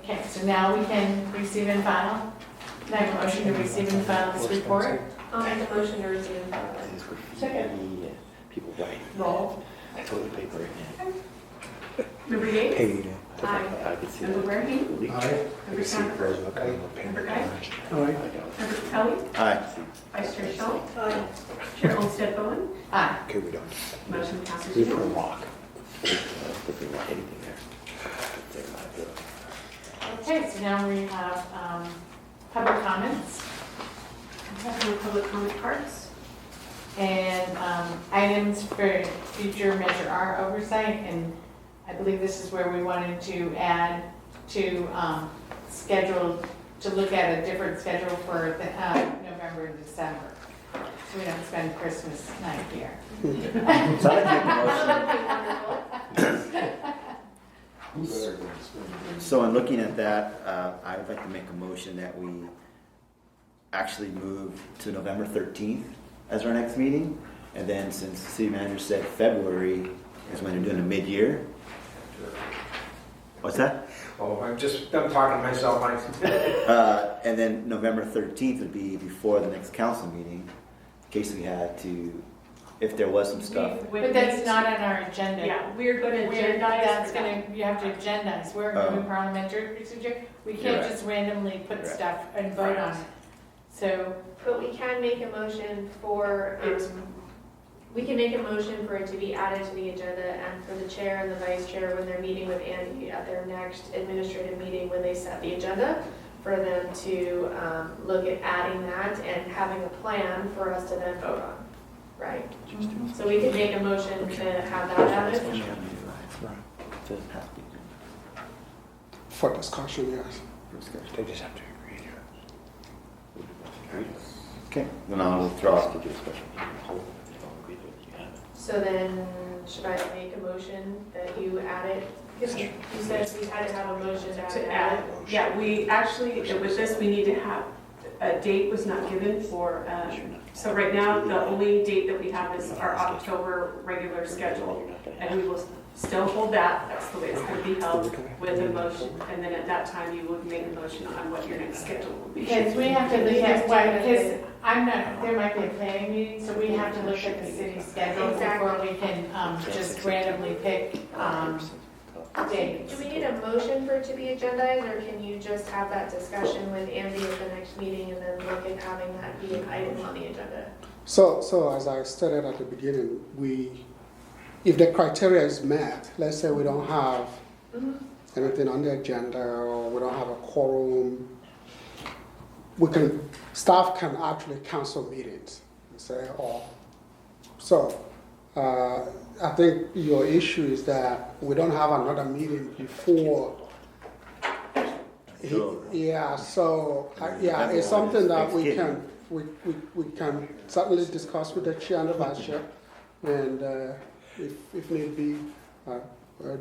Okay, so now we can receive and file. Can I have a motion to receive and file this report? I'll make a motion to receive and file. Second. People write. Roll. Toilet paper. Member Yates? Hey, Aye. I could see Member that. Wareham? Aye. Member Sanford? Member Guy? Member Kelly? Aye. Vice Chair Schultz? Chair Olmstead Bowen? Aye. Okay, we don't. Motion passes We put a unanimously. rock. If we want anything there. Okay, so now we have public comments No public comment cards. and items for future Measure R oversight. And I believe this is where we wanted to add to schedule, to look at a different schedule for November and December. So we don't spend Christmas night here. So I'd like to make a motion. So in looking at that, I would like to make a motion that we actually move to November 13th as our next meeting. And then since the city manager said February is when they're doing a mid-year. What's that? Oh, I'm talking to myself, Mike. And then November 13th would be before the next council meeting, in case we had to, if there was some stuff. But that's not on our agenda. Yeah, we're gonna We're, agendize. that's gonna, you have to agendize, we're a new parliamentary procedure, we You're can't right. just randomly put You're right. stuff and vote on it. So, But we can make a motion for, we can make a motion for it to be added to the agenda and for the chair and the vice chair when they're meeting with Andy at their next administrative meeting, when they set the agenda, for them to look at adding that and having a plan for us to then vote on, right? So we can make a motion to have that added. For discussion, yes. They just have to agree to it. Okay, then I'll withdraw. So then, should I make a motion that you add it? Because you said we had to have a motion To add, yeah, we actually, with this, we need to have, a date was not given for, so right now, the only date that we have is our October regular schedule. And we will still hold that, that's the way it's gonna be held, with a motion. And then at that time, you would make a motion on what your next schedule will be. because we have to look at what, because I'm not, there might be a planning meeting, so we have to look at the city schedule before we can, just randomly pick, dates. Do we need a motion for it to be agendized, or can you just have that discussion with Andy at the next meeting and then look at having that be an item on the agenda? So as I stated at the beginning, if the criteria is met, let's say we don't have anything on the agenda or we don't have a quorum, staff can actually cancel meetings and say, I think your issue is that we don't have another meeting before. Yeah, so, it's something that we can certainly discuss with the chair and the vice chair, and if need be,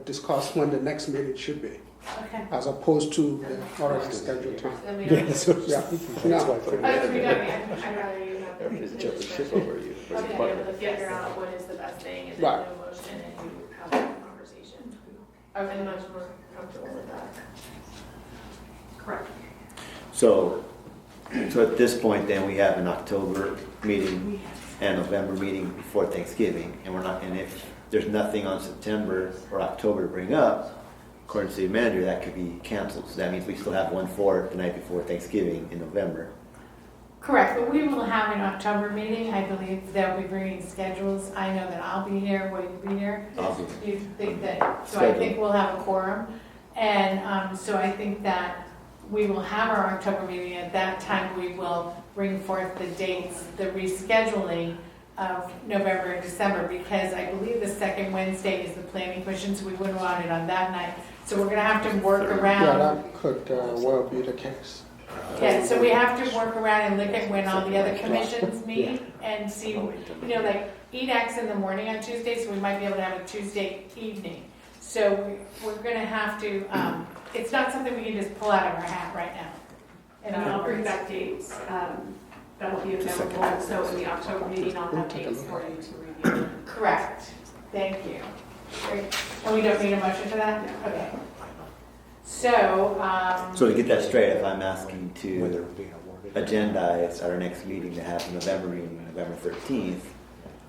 discuss when the next meeting should be, Okay. as opposed to the already scheduled time. Then we don't. Yeah, Oh, so we don't, I'd rather you have the discussion. over you. Okay, be able to figure out what is the best thing, and then Right. no motion, and you have that conversation. I'm much more comfortable with that. Correct. So at this point, then we have an October meeting and November meeting before Thanksgiving, and if there's nothing on September or October to bring up, according to the city manager, that could be canceled. So that means we still have one for the night before Thanksgiving in November. Correct, but we will have an October meeting, I believe they'll be bringing schedules, I know that I'll be here, will you be here? I'll be You think that, so I think we'll have a quorum, and so I think that we will have our October meeting, at that time we will bring forth the dates, the rescheduling of November and December, because I believe the second Wednesday is the planning commission, so we wouldn't want it on that night. So we're gonna have to work Yeah, around, that could well be the case. yeah, so we have to work around and look at when all the other commissions meet and see, like EDAC's in the morning on Tuesday, so we might be able to have a Tuesday evening. So we're gonna have to, it's not something we can just pull out of our hat right now. And I'll bring back dates, that'll be available, so in the October meeting, I'll have dates for you to review. Correct, thank you. Great. And we don't need a motion for that? Okay. So, So to get that straight, if I'm asking When to they're being awarded. agendize at our next meeting to have the November meeting, November 13th,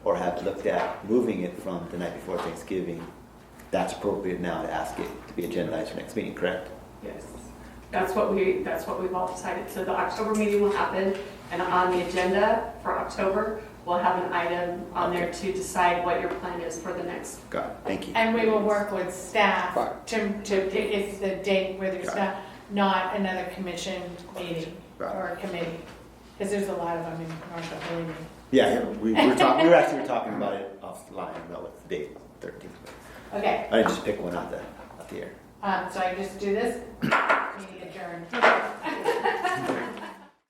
or have looked at moving it from the night before Thanksgiving, that's appropriate now to ask it to be agendized for next meeting, correct? Yes, that's what we've all decided. So the October meeting will happen, and on the agenda for October, we'll have an item on there to decide what your plan is for the next. Got it, thank you. and we will work with staff Right. to pick, it's the date where there's Got not another commission meeting Right. or a committee. Because there's a lot of them in Norco, believe me. Yeah, we were actually talking about it offline, about what the date, 13th. Okay, I didn't just pick one out the air. so I just do this, meeting adjourned.